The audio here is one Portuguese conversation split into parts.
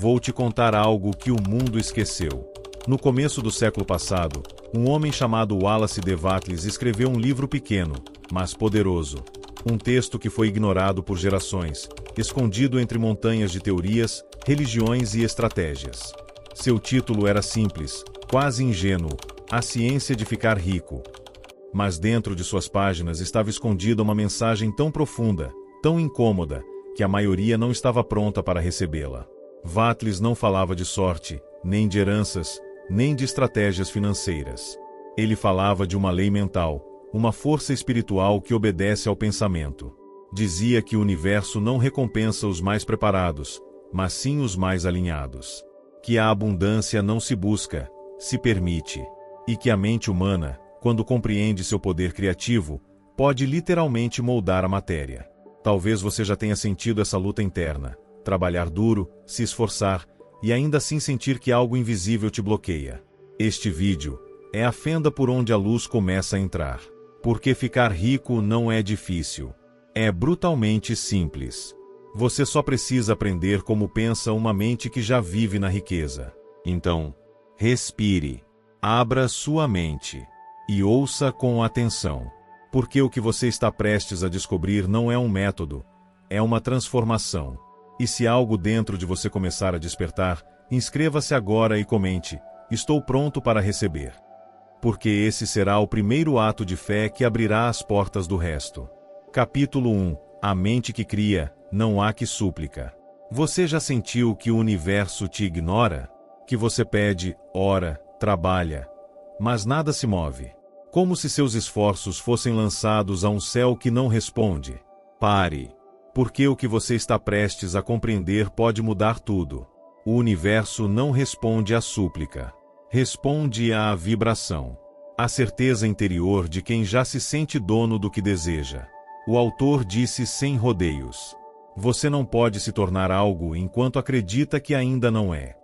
Vou te contar algo que o mundo esqueceu. No começo do século passado, um homem chamado Wallace D. Wattles escreveu um livro pequeno, mas poderoso. Um texto que foi ignorado por gerações, escondido entre montanhas de teorias, religiões e estratégias. Seu título era simples, quase ingênuo: A Ciência de Ficar Rico. Mas dentro de suas páginas estava escondida uma mensagem tão profunda, tão incômoda, que a maioria não estava pronta para recebê-la. Wattles não falava de sorte, nem de heranças, nem de estratégias financeiras. Ele falava de uma lei mental, uma força espiritual que obedece ao pensamento. Dizia que o universo não recompensa os mais preparados, mas sim os mais alinhados. Que a abundância não se busca, se permite. E que a mente humana, quando compreende seu poder criativo, pode literalmente moldar a matéria. Talvez você já tenha sentido essa luta interna. Trabalhar duro, se esforçar, e ainda assim sentir que algo invisível te bloqueia. Este vídeo é a fenda por onde a luz começa a entrar. Porque ficar rico não é difícil. É brutalmente simples. Você só precisa aprender como pensa uma mente que já vive na riqueza. Então, respire, abra sua mente e ouça com atenção. Porque o que você está prestes a descobrir não é um método, é uma transformação. E se algo dentro de você começar a despertar, inscreva-se agora e comente: estou pronto para receber. Porque esse será o primeiro ato de fé que abrirá as portas do resto. Capítulo 1. A mente que cria, não há que súplica. Você já sentiu que o universo te ignora? Que você pede, ora, trabalha, mas nada se move. Como se seus esforços fossem lançados a um céu que não responde. Pare. Porque o que você está prestes a compreender pode mudar tudo. O universo não responde à súplica. Responde à vibração. A certeza interior de quem já se sente dono do que deseja. O autor disse sem rodeios: você não pode se tornar algo enquanto acredita que ainda não é.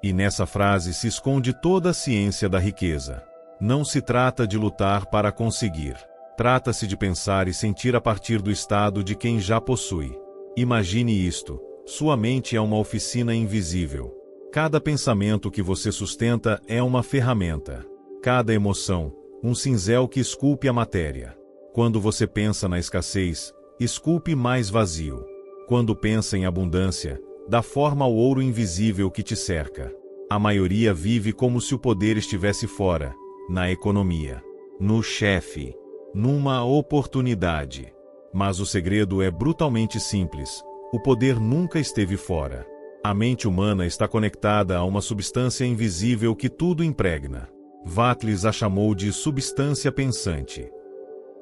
E nessa frase se esconde toda a ciência da riqueza. Não se trata de lutar para conseguir. Trata-se de pensar e sentir a partir do estado de quem já possui. Imagine isto: sua mente é uma oficina invisível. Cada pensamento que você sustenta é uma ferramenta. Cada emoção, um cinzel que esculpe a matéria. Quando você pensa na escassez, esculpe mais vazio. Quando pensa em abundância, dá forma ao ouro invisível que te cerca. A maioria vive como se o poder estivesse fora, na economia, no chefe, numa oportunidade. Mas o segredo é brutalmente simples: o poder nunca esteve fora. A mente humana está conectada a uma substância invisível que tudo impregna. Wattles a chamou de substância pensante.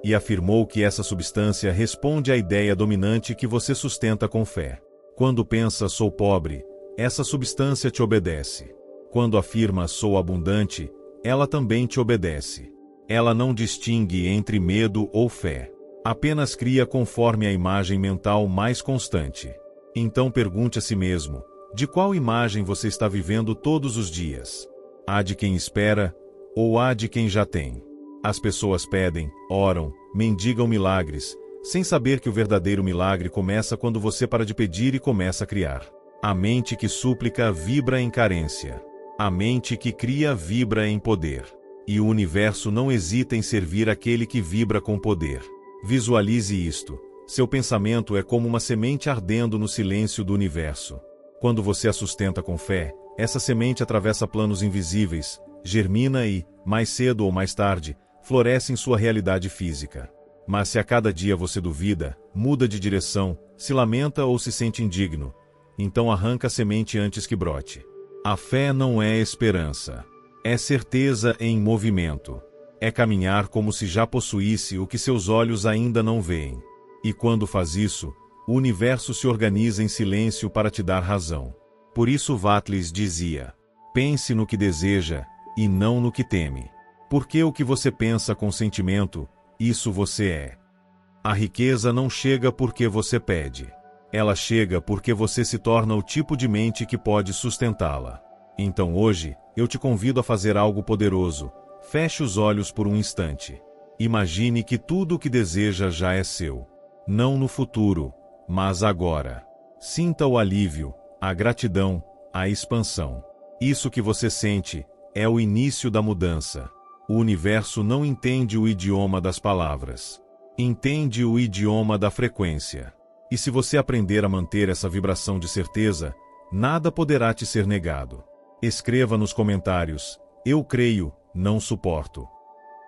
E afirmou que essa substância responde à ideia dominante que você sustenta com fé. Quando pensa sou pobre, essa substância te obedece. Quando afirma sou abundante, ela também te obedece. Ela não distingue entre medo ou fé. Apenas cria conforme a imagem mental mais constante. Então pergunte a si mesmo: de qual imagem você está vivendo todos os dias? A de quem espera ou a de quem já tem? As pessoas pedem, oram, mendigam milagres, sem saber que o verdadeiro milagre começa quando você para de pedir e começa a criar. A mente que súplica vibra em carência. A mente que cria vibra em poder. E o universo não hesita em servir aquele que vibra com poder. Visualize isto: seu pensamento é como uma semente ardendo no silêncio do universo. Quando você a sustenta com fé, essa semente atravessa planos invisíveis, germina e, mais cedo ou mais tarde, floresce em sua realidade física. Mas se a cada dia você duvida, muda de direção, se lamenta ou se sente indigno, então arranca a semente antes que brote. A fé não é esperança. É certeza em movimento. É caminhar como se já possuísse o que seus olhos ainda não veem. E quando faz isso, o universo se organiza em silêncio para te dar razão. Por isso Wattles dizia: pense no que deseja e não no que teme. Porque o que você pensa com sentimento, isso você é. A riqueza não chega porque você pede. Ela chega porque você se torna o tipo de mente que pode sustentá-la. Então hoje, eu te convido a fazer algo poderoso. Feche os olhos por um instante. Imagine que tudo o que deseja já é seu. Não no futuro, mas agora. Sinta o alívio, a gratidão, a expansão. Isso que você sente é o início da mudança. O universo não entende o idioma das palavras. Entende o idioma da frequência. E se você aprender a manter essa vibração de certeza, nada poderá te ser negado. Escreva nos comentários: eu creio, não suporto.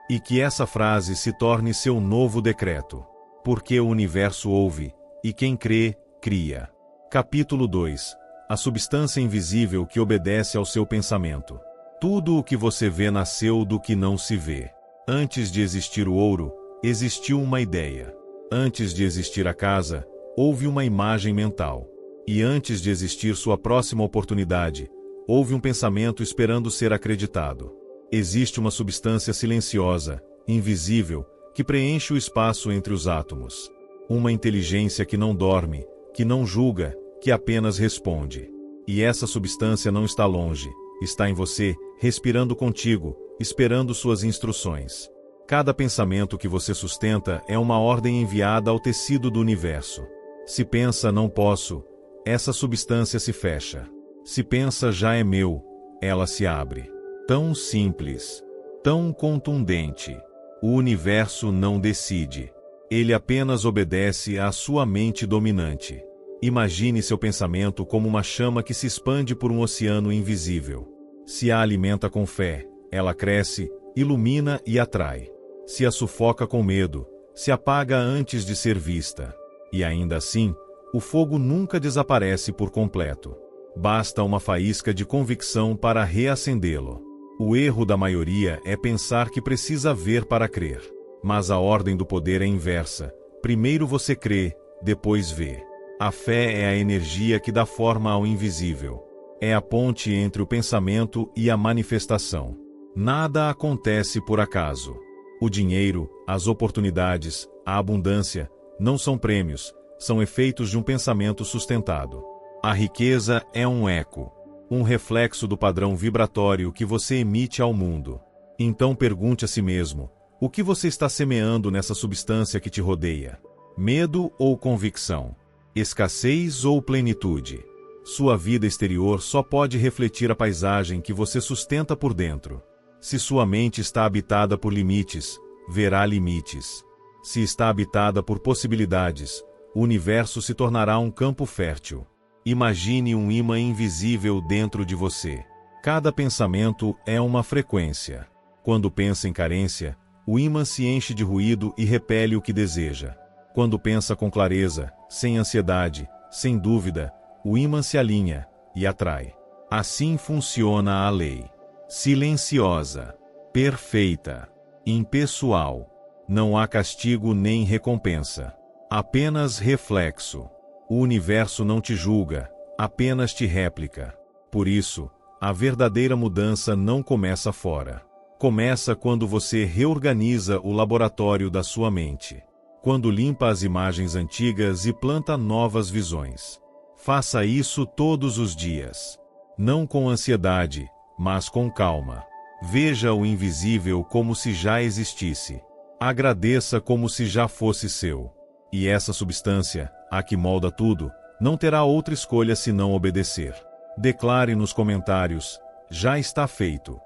E que essa frase se torne seu novo decreto. Porque o universo ouve, e quem crê, cria. Capítulo 2. A substância invisível que obedece ao seu pensamento. Tudo o que você vê nasceu do que não se vê. Antes de existir o ouro, existiu uma ideia. Antes de existir a casa, houve uma imagem mental. E antes de existir sua próxima oportunidade, houve um pensamento esperando ser acreditado. Existe uma substância silenciosa, invisível, que preenche o espaço entre os átomos. Uma inteligência que não dorme, que não julga, que apenas responde. E essa substância não está longe, está em você, respirando contigo, esperando suas instruções. Cada pensamento que você sustenta é uma ordem enviada ao tecido do universo. Se pensa não posso, essa substância se fecha. Se pensa já é meu, ela se abre. Tão simples, tão contundente. O universo não decide. Ele apenas obedece à sua mente dominante. Imagine seu pensamento como uma chama que se expande por um oceano invisível. Se a alimenta com fé, ela cresce, ilumina e atrai. Se a sufoca com medo, se apaga antes de ser vista. E ainda assim, o fogo nunca desaparece por completo. Basta uma faísca de convicção para reacendê-lo. O erro da maioria é pensar que precisa ver para crer. Mas a ordem do poder é inversa. Primeiro você crê, depois vê. A fé é a energia que dá forma ao invisível. É a ponte entre o pensamento e a manifestação. Nada acontece por acaso. O dinheiro, as oportunidades, a abundância, não são prêmios, são efeitos de um pensamento sustentado. A riqueza é um eco, um reflexo do padrão vibratório que você emite ao mundo. Então pergunte a si mesmo: o que você está semeando nessa substância que te rodeia? Medo ou convicção? Escassez ou plenitude? Sua vida exterior só pode refletir a paisagem que você sustenta por dentro. Se sua mente está habitada por limites, verá limites. Se está habitada por possibilidades, o universo se tornará um campo fértil. Imagine um ímã invisível dentro de você. Cada pensamento é uma frequência. Quando pensa em carência, o ímã se enche de ruído e repele o que deseja. Quando pensa com clareza, sem ansiedade, sem dúvida, o ímã se alinha e atrai. Assim funciona a lei. Silenciosa, perfeita, impessoal. Não há castigo nem recompensa. Apenas reflexo. O universo não te julga, apenas te réplica. Por isso, a verdadeira mudança não começa fora. Começa quando você reorganiza o laboratório da sua mente. Quando limpa as imagens antigas e planta novas visões. Faça isso todos os dias. Não com ansiedade, mas com calma. Veja o invisível como se já existisse. Agradeça como se já fosse seu. E essa substância, a que molda tudo, não terá outra escolha senão obedecer. Declare nos comentários: já está feito.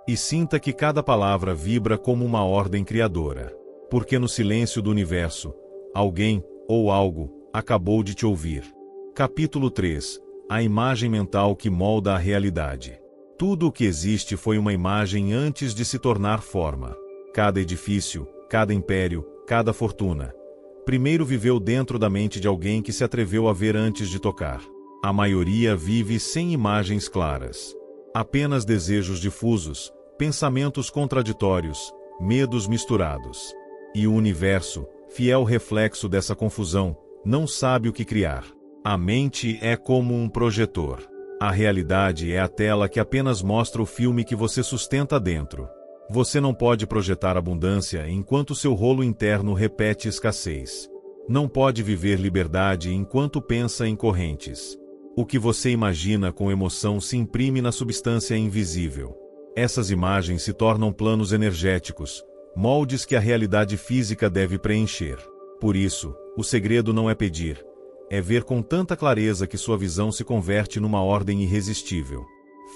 E sinta que cada palavra vibra como uma ordem criadora. Porque no silêncio do universo, alguém, ou algo, acabou de te ouvir. Capítulo 3. A imagem mental que molda a realidade. Tudo o que existe foi uma imagem antes de se tornar forma. Cada edifício, cada império, cada fortuna. Primeiro viveu dentro da mente de alguém que se atreveu a ver antes de tocar. A maioria vive sem imagens claras. Apenas desejos difusos, pensamentos contraditórios, medos misturados. E o universo, fiel reflexo dessa confusão, não sabe o que criar. A mente é como um projetor. A realidade é a tela que apenas mostra o filme que você sustenta dentro. Você não pode projetar abundância enquanto seu rolo interno repete escassez. Não pode viver liberdade enquanto pensa em correntes. O que você imagina com emoção se imprime na substância invisível. Essas imagens se tornam planos energéticos, moldes que a realidade física deve preencher. Por isso, o segredo não é pedir, é ver com tanta clareza que sua visão se converte numa ordem irresistível.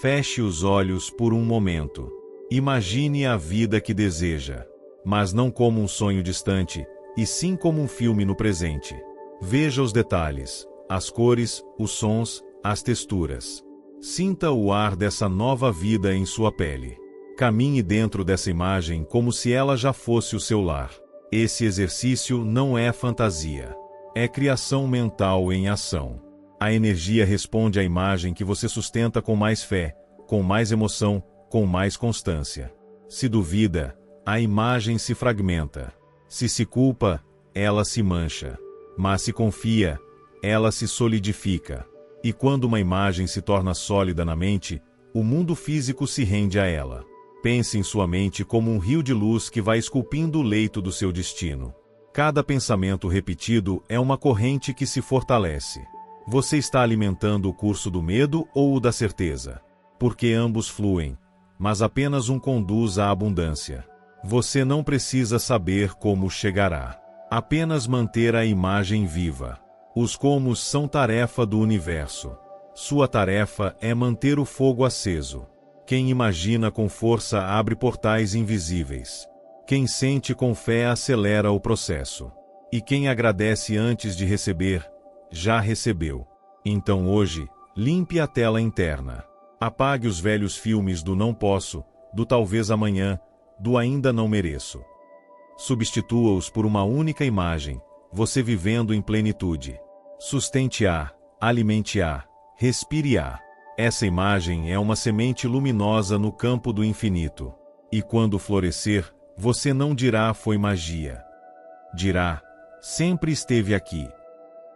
Feche os olhos por um momento. Imagine a vida que deseja, mas não como um sonho distante, e sim como um filme no presente. Veja os detalhes, as cores, os sons, as texturas. Sinta o ar dessa nova vida em sua pele. Caminhe dentro dessa imagem como se ela já fosse o seu lar. Esse exercício não é fantasia. É criação mental em ação. A energia responde à imagem que você sustenta com mais fé, com mais emoção, com mais constância. Se duvida, a imagem se fragmenta. Se culpa, ela se mancha. Mas se confia, ela se solidifica. E quando uma imagem se torna sólida na mente, o mundo físico se rende a ela. Pense em sua mente como um rio de luz que vai esculpindo o leito do seu destino. Cada pensamento repetido é uma corrente que se fortalece. Você está alimentando o curso do medo ou o da certeza? Porque ambos fluem, mas apenas um conduz à abundância. Você não precisa saber como chegará. Apenas manter a imagem viva. Os comos são tarefa do universo. Sua tarefa é manter o fogo aceso. Quem imagina com força abre portais invisíveis. Quem sente com fé acelera o processo. E quem agradece antes de receber, já recebeu. Então hoje, limpe a tela interna. Apague os velhos filmes do não posso, do talvez amanhã, do ainda não mereço. Substitua-os por uma única imagem, você vivendo em plenitude. Sustente-a, alimente-a, respire-a. Essa imagem é uma semente luminosa no campo do infinito. E quando florescer, você não dirá foi magia. Dirá, sempre esteve aqui.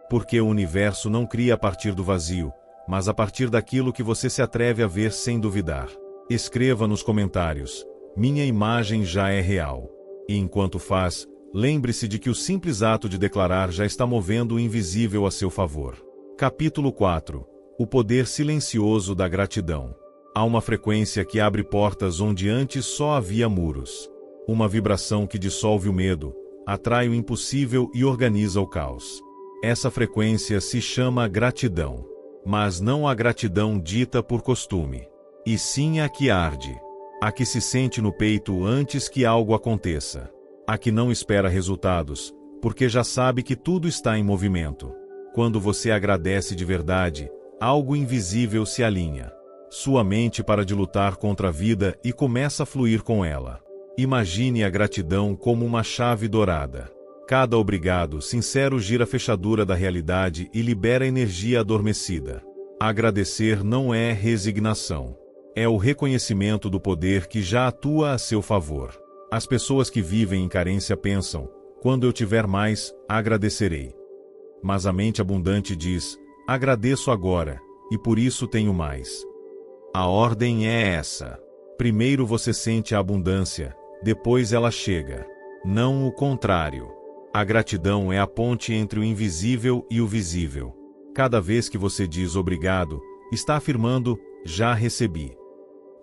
Porque o universo não cria a partir do vazio, mas a partir daquilo que você se atreve a ver sem duvidar. Escreva nos comentários, minha imagem já é real. E enquanto faz, lembre-se de que o simples ato de declarar já está movendo o invisível a seu favor. Capítulo 4. O poder silencioso da gratidão. Há uma frequência que abre portas onde antes só havia muros. Uma vibração que dissolve o medo, atrai o impossível e organiza o caos. Essa frequência se chama gratidão. Mas não a gratidão dita por costume. E sim a que arde. A que se sente no peito antes que algo aconteça. A que não espera resultados, porque já sabe que tudo está em movimento. Quando você agradece de verdade, algo invisível se alinha. Sua mente para de lutar contra a vida e começa a fluir com ela. Imagine a gratidão como uma chave dourada. Cada obrigado sincero gira a fechadura da realidade e libera a energia adormecida. Agradecer não é resignação. É o reconhecimento do poder que já atua a seu favor. As pessoas que vivem em carência pensam, quando eu tiver mais, agradecerei. Mas a mente abundante diz, agradeço agora, e por isso tenho mais. A ordem é essa. Primeiro você sente a abundância, depois ela chega. Não o contrário. A gratidão é a ponte entre o invisível e o visível. Cada vez que você diz obrigado, está afirmando, já recebi.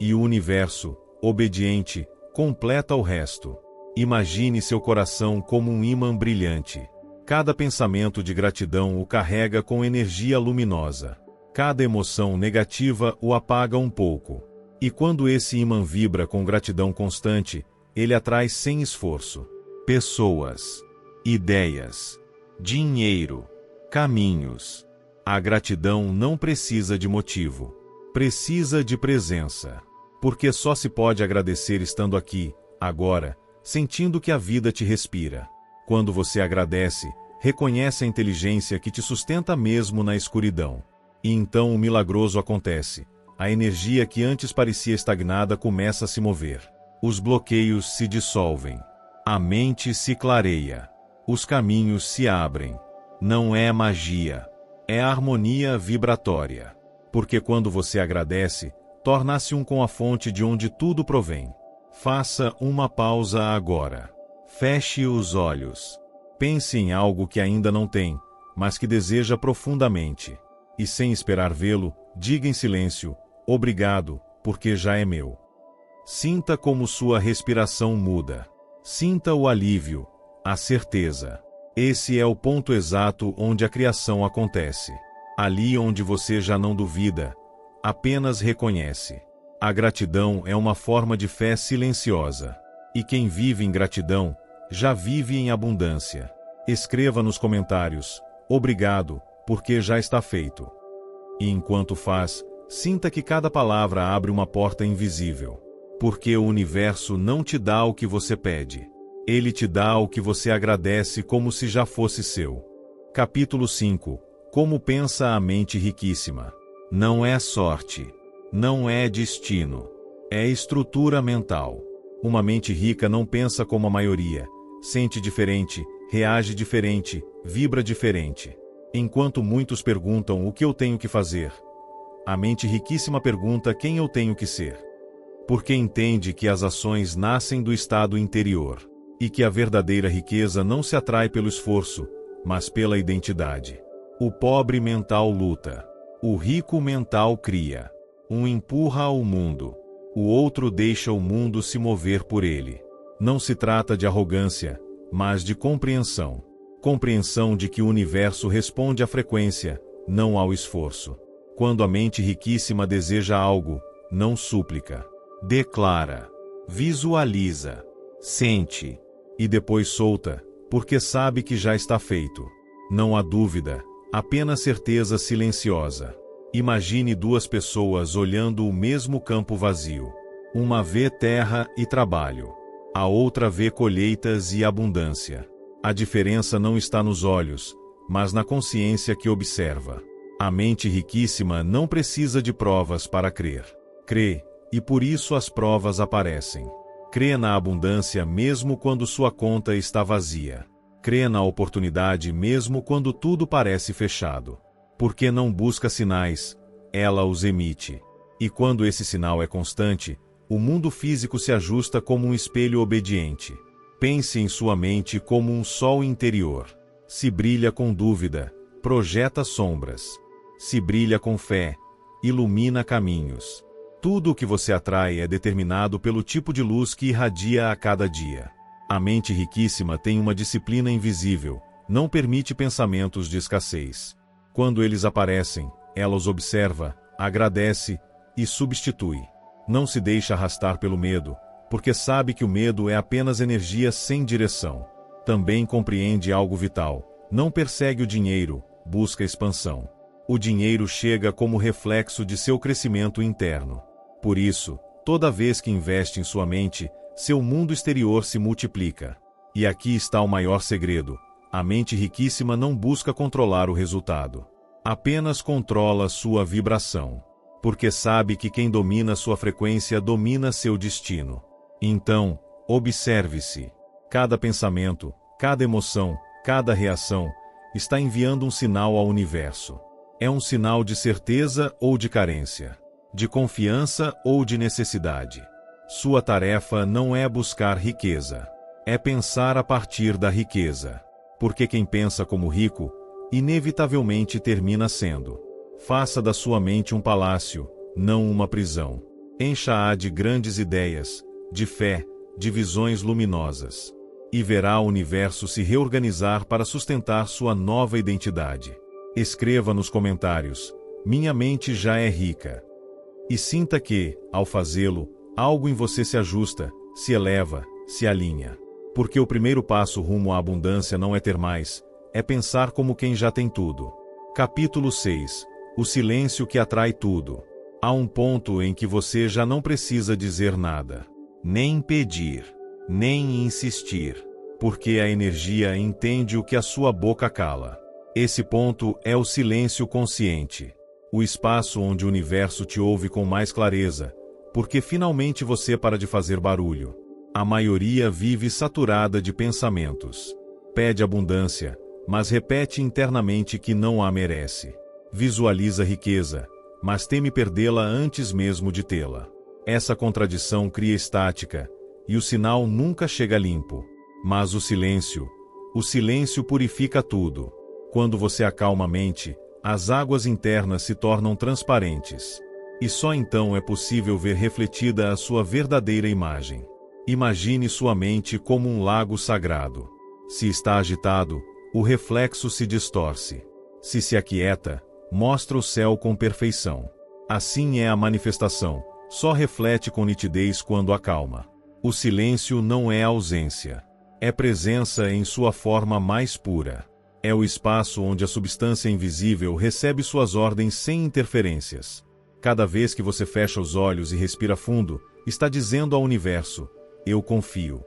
E o universo, obediente, completa o resto. Imagine seu coração como um ímã brilhante. Cada pensamento de gratidão o carrega com energia luminosa. Cada emoção negativa o apaga um pouco. E quando esse ímã vibra com gratidão constante, ele atrai sem esforço pessoas, ideias, dinheiro, caminhos. A gratidão não precisa de motivo. Precisa de presença. Porque só se pode agradecer estando aqui, agora, sentindo que a vida te respira. Quando você agradece, reconhece a inteligência que te sustenta mesmo na escuridão. E então o milagroso acontece. A energia que antes parecia estagnada começa a se mover. Os bloqueios se dissolvem. A mente se clareia. Os caminhos se abrem. Não é magia. É harmonia vibratória. Porque quando você agradece, torna-se um com a fonte de onde tudo provém. Faça uma pausa agora. Feche os olhos. Pense em algo que ainda não tem, mas que deseja profundamente. E sem esperar vê-lo, diga em silêncio, obrigado, porque já é meu. Sinta como sua respiração muda. Sinta o alívio, a certeza. Esse é o ponto exato onde a criação acontece. Ali onde você já não duvida, apenas reconhece. A gratidão é uma forma de fé silenciosa. E quem vive em gratidão, já vive em abundância. Escreva nos comentários, obrigado, porque já está feito. E enquanto faz, sinta que cada palavra abre uma porta invisível. Porque o universo não te dá o que você pede. Ele te dá o que você agradece como se já fosse seu. Capítulo 5. Como pensa a mente riquíssima. Não é sorte. Não é destino. É estrutura mental. Uma mente rica não pensa como a maioria. Sente diferente, reage diferente, vibra diferente. Enquanto muitos perguntam o que eu tenho que fazer, a mente riquíssima pergunta quem eu tenho que ser. Porque entende que as ações nascem do estado interior. E que a verdadeira riqueza não se atrai pelo esforço, mas pela identidade. O pobre mental luta. O rico mental cria. Um empurra ao mundo. O outro deixa o mundo se mover por ele. Não se trata de arrogância, mas de compreensão. Compreensão de que o universo responde à frequência, não ao esforço. Quando a mente riquíssima deseja algo, não súplica. Declara. Visualiza. Sente. E depois solta, porque sabe que já está feito. Não há dúvida, apenas certeza silenciosa. Imagine duas pessoas olhando o mesmo campo vazio. Uma vê terra e trabalho. A outra vê colheitas e abundância. A diferença não está nos olhos, mas na consciência que observa. A mente riquíssima não precisa de provas para crer. Crê, e por isso as provas aparecem. Crê na abundância mesmo quando sua conta está vazia. Crê na oportunidade mesmo quando tudo parece fechado. Porque não busca sinais, ela os emite. E quando esse sinal é constante, o mundo físico se ajusta como um espelho obediente. Pense em sua mente como um sol interior. Se brilha com dúvida, projeta sombras. Se brilha com fé, ilumina caminhos. Tudo o que você atrai é determinado pelo tipo de luz que irradia a cada dia. A mente riquíssima tem uma disciplina invisível, não permite pensamentos de escassez. Quando eles aparecem, ela os observa, agradece e substitui. Não se deixa arrastar pelo medo, porque sabe que o medo é apenas energia sem direção. Também compreende algo vital, não persegue o dinheiro, busca expansão. O dinheiro chega como reflexo de seu crescimento interno. Por isso, toda vez que investe em sua mente, seu mundo exterior se multiplica. E aqui está o maior segredo. A mente riquíssima não busca controlar o resultado. Apenas controla sua vibração. Porque sabe que quem domina sua frequência domina seu destino. Então, observe-se. Cada pensamento, cada emoção, cada reação, está enviando um sinal ao universo. É um sinal de certeza ou de carência. De confiança ou de necessidade. Sua tarefa não é buscar riqueza. É pensar a partir da riqueza. Porque quem pensa como rico, inevitavelmente termina sendo. Faça da sua mente um palácio, não uma prisão. Encha-a de grandes ideias, de fé, de visões luminosas. E verá o universo se reorganizar para sustentar sua nova identidade. Escreva nos comentários, minha mente já é rica. E sinta que, ao fazê-lo, algo em você se ajusta, se eleva, se alinha. Porque o primeiro passo rumo à abundância não é ter mais, é pensar como quem já tem tudo. Capítulo 6. O silêncio que atrai tudo. Há um ponto em que você já não precisa dizer nada. Nem pedir. Nem insistir. Porque a energia entende o que a sua boca cala. Esse ponto é o silêncio consciente. O espaço onde o universo te ouve com mais clareza. Porque finalmente você para de fazer barulho. A maioria vive saturada de pensamentos. Pede abundância, mas repete internamente que não a merece. Visualiza riqueza, mas teme perdê-la antes mesmo de tê-la. Essa contradição cria estática, e o sinal nunca chega limpo. Mas o silêncio purifica tudo. Quando você acalma a mente, as águas internas se tornam transparentes. E só então é possível ver refletida a sua verdadeira imagem. Imagine sua mente como um lago sagrado. Se está agitado, o reflexo se distorce. Se se aquieta, mostra o céu com perfeição. Assim é a manifestação, só reflete com nitidez quando acalma. O silêncio não é ausência. É presença em sua forma mais pura. É o espaço onde a substância invisível recebe suas ordens sem interferências. Cada vez que você fecha os olhos e respira fundo, está dizendo ao universo: eu confio.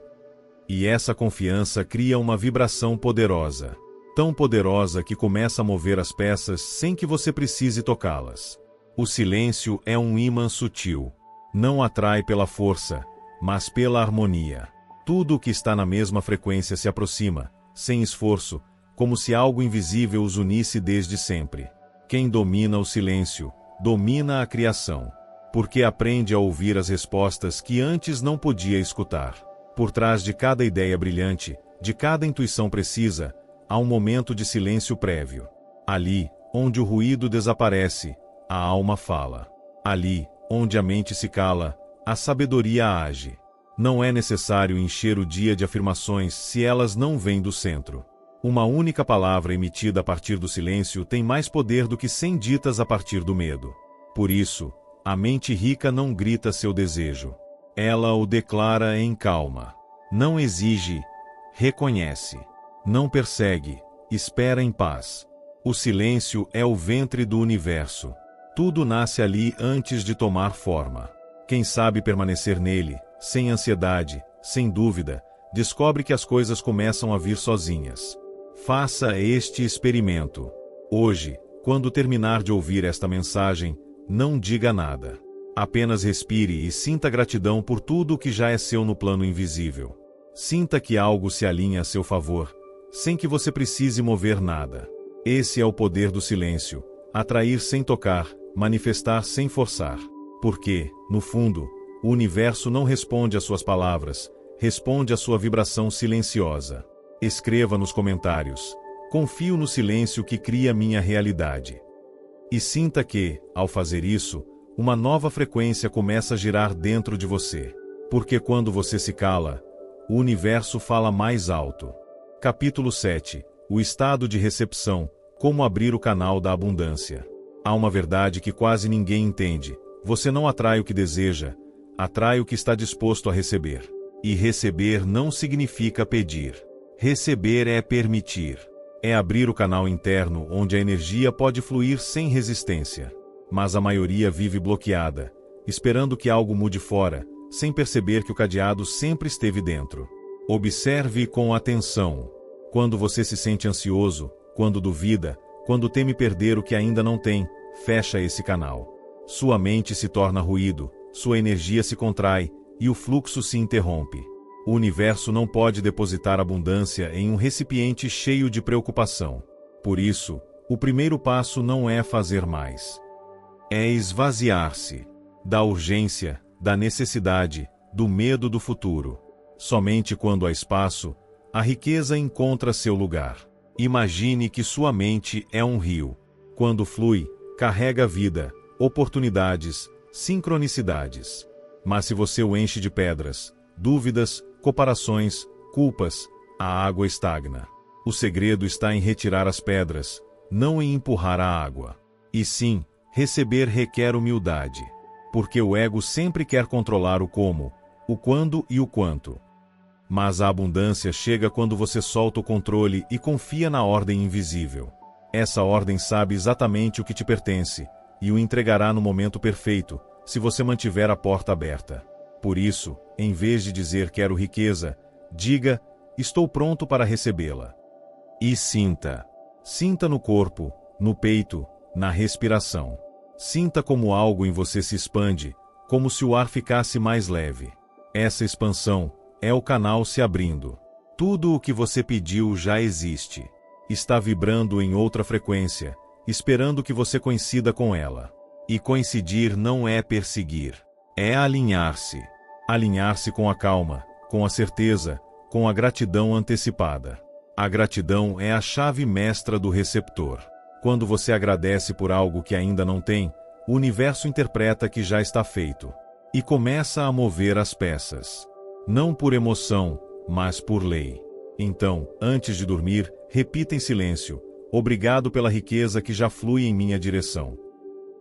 E essa confiança cria uma vibração poderosa. Tão poderosa que começa a mover as peças sem que você precise tocá-las. O silêncio é um ímã sutil. Não atrai pela força, mas pela harmonia. Tudo o que está na mesma frequência se aproxima, sem esforço, como se algo invisível os unisse desde sempre. Quem domina o silêncio, domina a criação. Porque aprende a ouvir as respostas que antes não podia escutar. Por trás de cada ideia brilhante, de cada intuição precisa, há um momento de silêncio prévio. Ali, onde o ruído desaparece, a alma fala. Ali, onde a mente se cala, a sabedoria age. Não é necessário encher o dia de afirmações se elas não vêm do centro. Uma única palavra emitida a partir do silêncio tem mais poder do que 100 ditas a partir do medo. Por isso, a mente rica não grita seu desejo. Ela o declara em calma. Não exige, reconhece. Não persegue, espera em paz. O silêncio é o ventre do universo. Tudo nasce ali antes de tomar forma. Quem sabe permanecer nele, sem ansiedade, sem dúvida, descobre que as coisas começam a vir sozinhas. Faça este experimento. Hoje, quando terminar de ouvir esta mensagem, não diga nada. Apenas respire e sinta gratidão por tudo o que já é seu no plano invisível. Sinta que algo se alinha a seu favor, sem que você precise mover nada. Esse é o poder do silêncio: atrair sem tocar, manifestar sem forçar. Porque, no fundo, o universo não responde às suas palavras, responde à sua vibração silenciosa. Escreva nos comentários: confio no silêncio que cria minha realidade. E sinta que, ao fazer isso, uma nova frequência começa a girar dentro de você. Porque quando você se cala, o universo fala mais alto. Capítulo 7. O estado de recepção: como abrir o canal da abundância. Há uma verdade que quase ninguém entende: você não atrai o que deseja, atrai o que está disposto a receber. E receber não significa pedir. Receber é permitir. É abrir o canal interno onde a energia pode fluir sem resistência. Mas a maioria vive bloqueada, esperando que algo mude fora, sem perceber que o cadeado sempre esteve dentro. Observe com atenção. Quando você se sente ansioso, quando duvida, quando teme perder o que ainda não tem, fecha esse canal. Sua mente se torna ruído, sua energia se contrai, e o fluxo se interrompe. O universo não pode depositar abundância em um recipiente cheio de preocupação. Por isso, o primeiro passo não é fazer mais. É esvaziar-se da urgência, da necessidade, do medo do futuro. Somente quando há espaço, a riqueza encontra seu lugar. Imagine que sua mente é um rio. Quando flui, carrega vida, oportunidades, sincronicidades. Mas se você o enche de pedras, dúvidas, comparações, culpas, a água estagna. O segredo está em retirar as pedras, não em empurrar a água. E sim, receber requer humildade. Porque o ego sempre quer controlar o como, o quando e o quanto. Mas a abundância chega quando você solta o controle e confia na ordem invisível. Essa ordem sabe exatamente o que te pertence, e o entregará no momento perfeito, se você mantiver a porta aberta. Por isso, em vez de dizer quero riqueza, diga, estou pronto para recebê-la. E sinta. Sinta no corpo, no peito, na respiração. Sinta como algo em você se expande, como se o ar ficasse mais leve. Essa expansão é o canal se abrindo. Tudo o que você pediu já existe. Está vibrando em outra frequência, esperando que você coincida com ela. E coincidir não é perseguir. É alinhar-se. Alinhar-se com a calma, com a certeza, com a gratidão antecipada. A gratidão é a chave mestra do receptor. Quando você agradece por algo que ainda não tem, o universo interpreta que já está feito. E começa a mover as peças. Não por emoção, mas por lei. Então, antes de dormir, Repita em silêncio: obrigado pela riqueza que já flui em minha direção.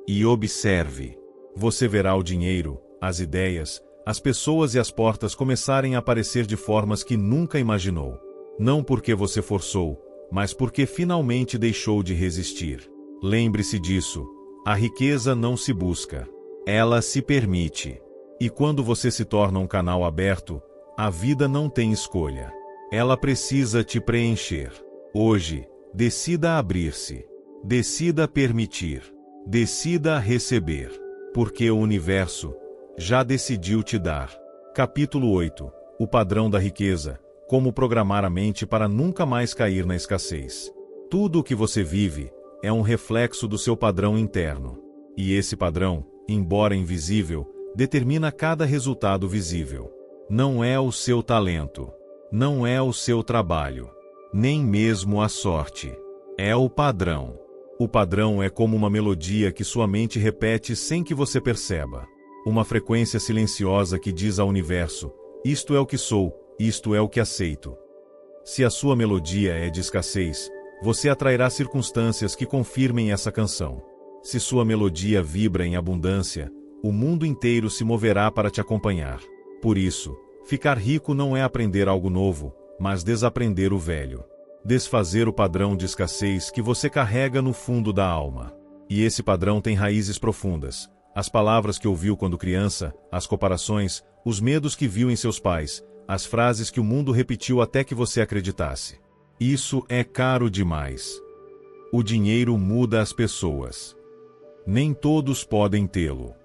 E observe. Você verá o dinheiro, as ideias, as pessoas e as portas começarem a aparecer de formas que nunca imaginou. Não porque você forçou, mas porque finalmente deixou de resistir. Lembre-se disso: a riqueza não se busca, ela se permite. E quando você se torna um canal aberto, a vida não tem escolha. Ela precisa te preencher. Hoje, decida abrir-se. Decida permitir. Decida receber. Porque o universo já decidiu te dar. Capítulo 8. O padrão da riqueza. Como programar a mente para nunca mais cair na escassez. Tudo o que você vive é um reflexo do seu padrão interno. E esse padrão, embora invisível, determina cada resultado visível. Não é o seu talento. Não é o seu trabalho. Nem mesmo a sorte. É o padrão. O padrão é como uma melodia que sua mente repete sem que você perceba. Uma frequência silenciosa que diz ao universo: isto é o que sou, isto é o que aceito. Se a sua melodia é de escassez, você atrairá circunstâncias que confirmem essa canção. Se sua melodia vibra em abundância, o mundo inteiro se moverá para te acompanhar. Por isso, ficar rico não é aprender algo novo, mas desaprender o velho. Desfazer o padrão de escassez que você carrega no fundo da alma. E esse padrão tem raízes profundas. As palavras que ouviu quando criança, as comparações, os medos que viu em seus pais, as frases que o mundo repetiu até que você acreditasse. Isso é caro demais. O dinheiro muda as pessoas. Nem todos podem tê-lo.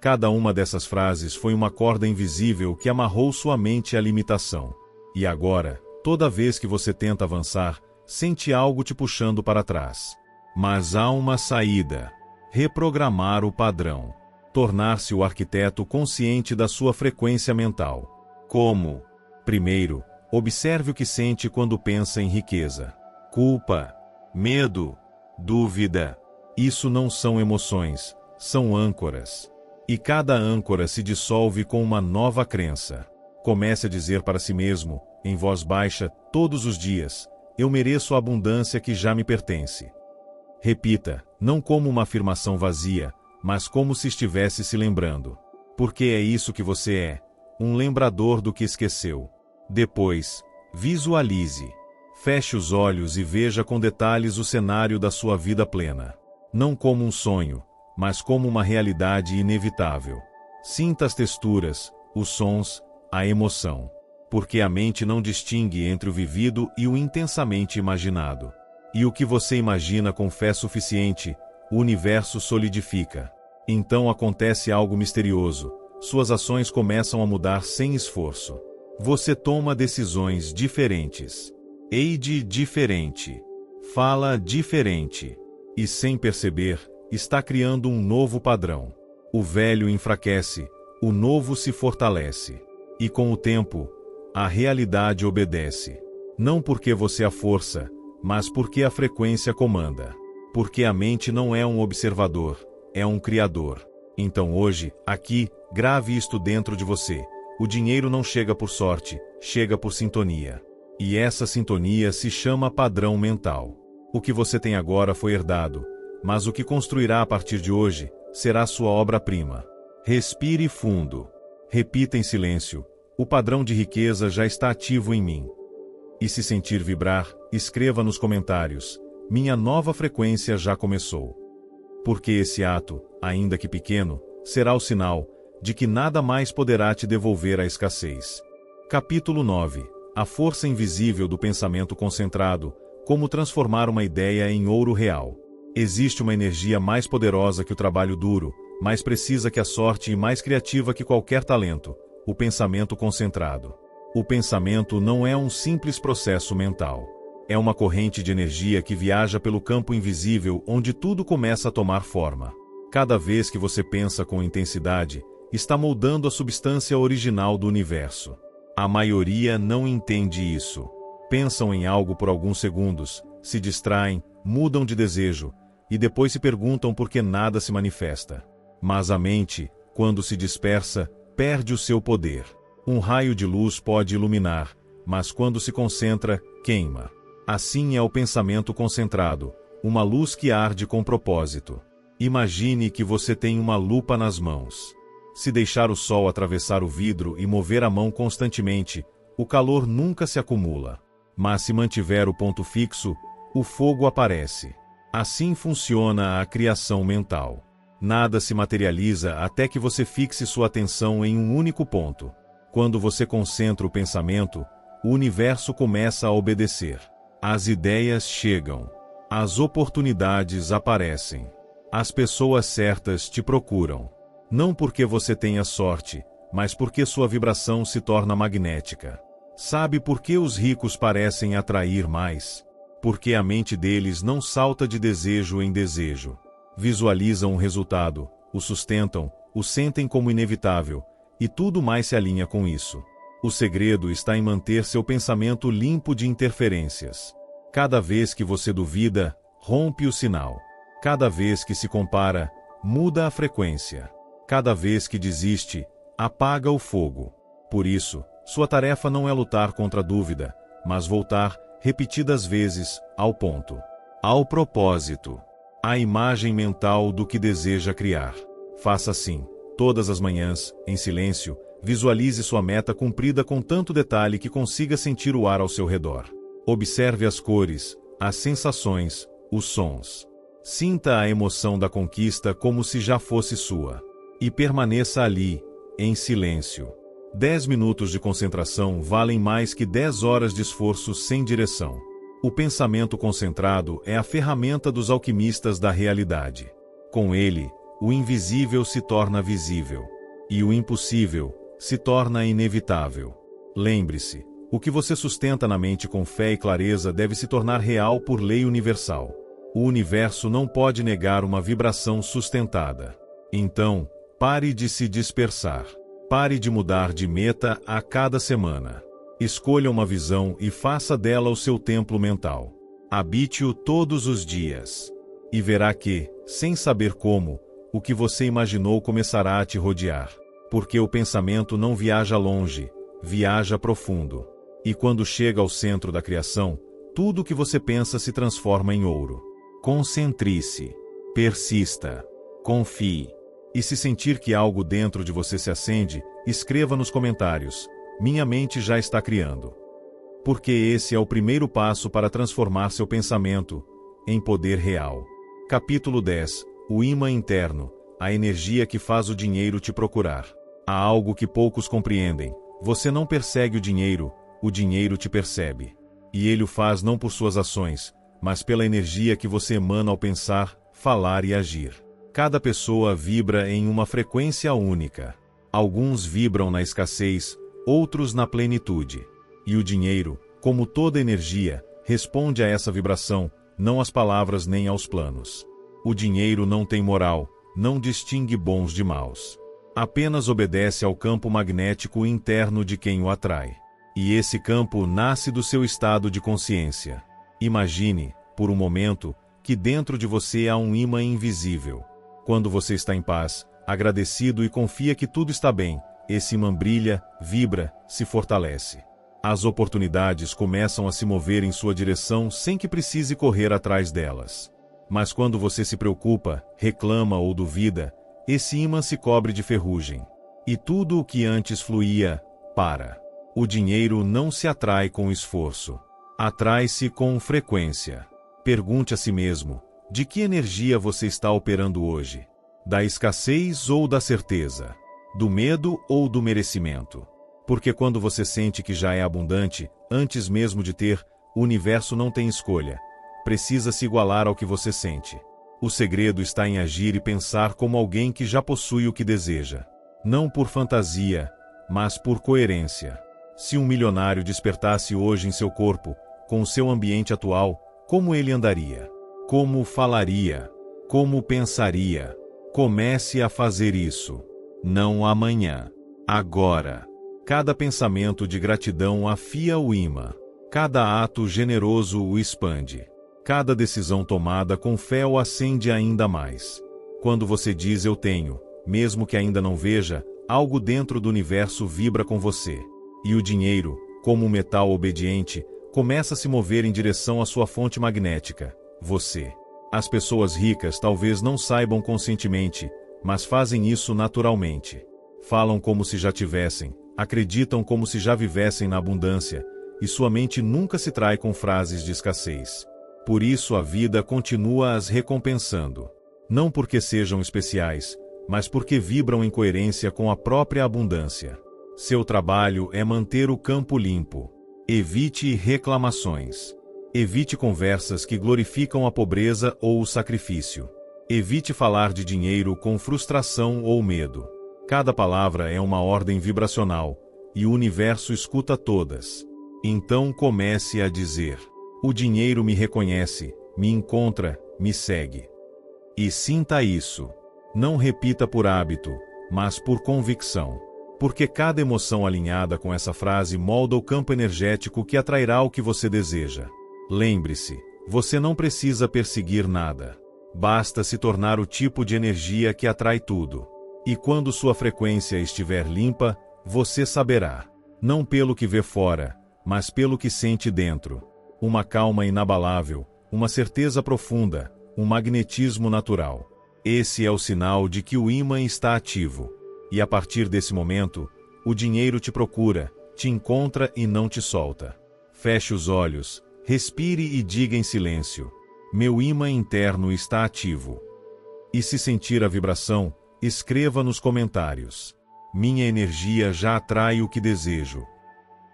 Cada uma dessas frases foi uma corda invisível que amarrou sua mente à limitação. E agora, toda vez que você tenta avançar, sente algo te puxando para trás. Mas há uma saída: reprogramar o padrão. Tornar-se o arquiteto consciente da sua frequência mental. Como? Primeiro, observe o que sente quando pensa em riqueza. Culpa, medo, dúvida. Isso não são emoções, são âncoras. E cada âncora se dissolve com uma nova crença. Comece a dizer para si mesmo, em voz baixa, todos os dias: eu mereço a abundância que já me pertence. Repita, não como uma afirmação vazia, mas como se estivesse se lembrando. Porque é isso que você é, um lembrador do que esqueceu. Depois, visualize. Feche os olhos e veja com detalhes o cenário da sua vida plena. Não como um sonho, mas como uma realidade inevitável. Sinta as texturas, os sons, a emoção. Porque a mente não distingue entre o vivido e o intensamente imaginado. E o que você imagina com fé suficiente, o universo solidifica. Então acontece algo misterioso. Suas ações começam a mudar sem esforço. Você toma decisões diferentes. Age diferente. Fala diferente. E sem perceber, está criando um novo padrão. O velho enfraquece, o novo se fortalece. E com o tempo, a realidade obedece. Não porque você a força, mas porque a frequência comanda. Porque a mente não é um observador, é um criador. Então hoje, aqui, grave isto dentro de você. O dinheiro não chega por sorte, chega por sintonia. E essa sintonia se chama padrão mental. O que você tem agora foi herdado, mas o que construirá a partir de hoje será sua obra-prima. Respire fundo. Repita em silêncio: o padrão de riqueza já está ativo em mim. E se sentir vibrar, escreva nos comentários: minha nova frequência já começou. Porque esse ato, ainda que pequeno, será o sinal de que nada mais poderá te devolver a escassez. Capítulo 9. A força invisível do pensamento concentrado. Como transformar uma ideia em ouro real. Existe uma energia mais poderosa que o trabalho duro, mais precisa que a sorte e mais criativa que qualquer talento: o pensamento concentrado. O pensamento não é um simples processo mental. É uma corrente de energia que viaja pelo campo invisível onde tudo começa a tomar forma. Cada vez que você pensa com intensidade, está moldando a substância original do universo. A maioria não entende isso. Pensam em algo por alguns segundos, se distraem, mudam de desejo, e depois se perguntam por que nada se manifesta. Mas a mente, quando se dispersa, perde o seu poder. Um raio de luz pode iluminar, mas quando se concentra, queima. Assim é o pensamento concentrado, uma luz que arde com propósito. Imagine que você tem uma lupa nas mãos. Se deixar o sol atravessar o vidro e mover a mão constantemente, o calor nunca se acumula. Mas se mantiver o ponto fixo, o fogo aparece. Assim funciona a criação mental. Nada se materializa até que você fixe sua atenção em um único ponto. Quando você concentra o pensamento, o universo começa a obedecer. As ideias chegam. As oportunidades aparecem. As pessoas certas te procuram. Não porque você tenha sorte, mas porque sua vibração se torna magnética. Sabe por que os ricos parecem atrair mais? Porque a mente deles não salta de desejo em desejo. Visualizam o resultado, o sustentam, o sentem como inevitável, e tudo mais se alinha com isso. O segredo está em manter seu pensamento limpo de interferências. Cada vez que você duvida, rompe o sinal. Cada vez que se compara, muda a frequência. Cada vez que desiste, apaga o fogo. Por isso, sua tarefa não é lutar contra a dúvida, mas voltar, repetidas vezes, ao ponto. Ao propósito. A imagem mental do que deseja criar. Faça assim, todas as manhãs, em silêncio, visualize sua meta cumprida com tanto detalhe que consiga sentir o ar ao seu redor. Observe as cores, as sensações, os sons. Sinta a emoção da conquista como se já fosse sua. E permaneça ali, em silêncio. 10 minutos de concentração valem mais que 10 horas de esforço sem direção. O pensamento concentrado é a ferramenta dos alquimistas da realidade. Com ele, o invisível se torna visível. E o impossível se torna inevitável. Lembre-se, o que você sustenta na mente com fé e clareza deve se tornar real por lei universal. O universo não pode negar uma vibração sustentada. Então, pare de se dispersar. Pare de mudar de meta a cada semana. Escolha uma visão e faça dela o seu templo mental. Habite-o todos os dias. E verá que, sem saber como, o que você imaginou começará a te rodear. Porque o pensamento não viaja longe, viaja profundo. E quando chega ao centro da criação, tudo o que você pensa se transforma em ouro. Concentre-se. Persista. Confie. E se sentir que algo dentro de você se acende, escreva nos comentários: minha mente já está criando. Porque esse é o primeiro passo para transformar seu pensamento em poder real. Capítulo 10. O imã interno, a energia que faz o dinheiro te procurar. Há algo que poucos compreendem. Você não persegue o dinheiro te percebe. E ele o faz não por suas ações, mas pela energia que você emana ao pensar, falar e agir. Cada pessoa vibra em uma frequência única. Alguns vibram na escassez, outros na plenitude. E o dinheiro, como toda energia, responde a essa vibração, não às palavras nem aos planos. O dinheiro não tem moral, não distingue bons de maus. Apenas obedece ao campo magnético interno de quem o atrai. E esse campo nasce do seu estado de consciência. Imagine, por um momento, que dentro de você há um imã invisível. Quando você está em paz, agradecido e confia que tudo está bem, esse imã brilha, vibra, se fortalece. As oportunidades começam a se mover em sua direção sem que precise correr atrás delas. Mas quando você se preocupa, reclama ou duvida, esse imã se cobre de ferrugem. E tudo o que antes fluía, para. O dinheiro não se atrai com esforço. Atrai-se com frequência. Pergunte a si mesmo: de que energia você está operando hoje? Da escassez ou da certeza? Do medo ou do merecimento? Porque quando você sente que já é abundante, antes mesmo de ter, o universo não tem escolha. Precisa se igualar ao que você sente. O segredo está em agir e pensar como alguém que já possui o que deseja. Não por fantasia, mas por coerência. Se um milionário despertasse hoje em seu corpo, com o seu ambiente atual, como ele andaria? Como falaria? Como pensaria? Comece a fazer isso. Não amanhã. Agora. Cada pensamento de gratidão afia o imã. Cada ato generoso o expande. Cada decisão tomada com fé o acende ainda mais. Quando você diz eu tenho, mesmo que ainda não veja, algo dentro do universo vibra com você. E o dinheiro, como um metal obediente, Começa a se mover em direção à sua fonte magnética, você. As pessoas ricas talvez não saibam conscientemente, mas fazem isso naturalmente. Falam como se já tivessem, acreditam como se já vivessem na abundância, e sua mente nunca se trai com frases de escassez. Por isso a vida continua as recompensando. Não porque sejam especiais, mas porque vibram em coerência com a própria abundância. Seu trabalho é manter o campo limpo. Evite reclamações. Evite conversas que glorificam a pobreza ou o sacrifício. Evite falar de dinheiro com frustração ou medo. Cada palavra é uma ordem vibracional, e o universo escuta todas. Então comece a dizer: o dinheiro me reconhece, me encontra, me segue. E sinta isso. Não repita por hábito, mas por convicção. Porque cada emoção alinhada com essa frase molda o campo energético que atrairá o que você deseja. Lembre-se, você não precisa perseguir nada. Basta se tornar o tipo de energia que atrai tudo. E quando sua frequência estiver limpa, você saberá. Não pelo que vê fora, mas pelo que sente dentro. Uma calma inabalável, uma certeza profunda, um magnetismo natural. Esse é o sinal de que o ímã está ativo. E a partir desse momento, o dinheiro te procura, te encontra e não te solta. Feche os olhos, respire e diga em silêncio: meu ímã interno está ativo. E se sentir a vibração, escreva nos comentários: minha energia já atrai o que desejo.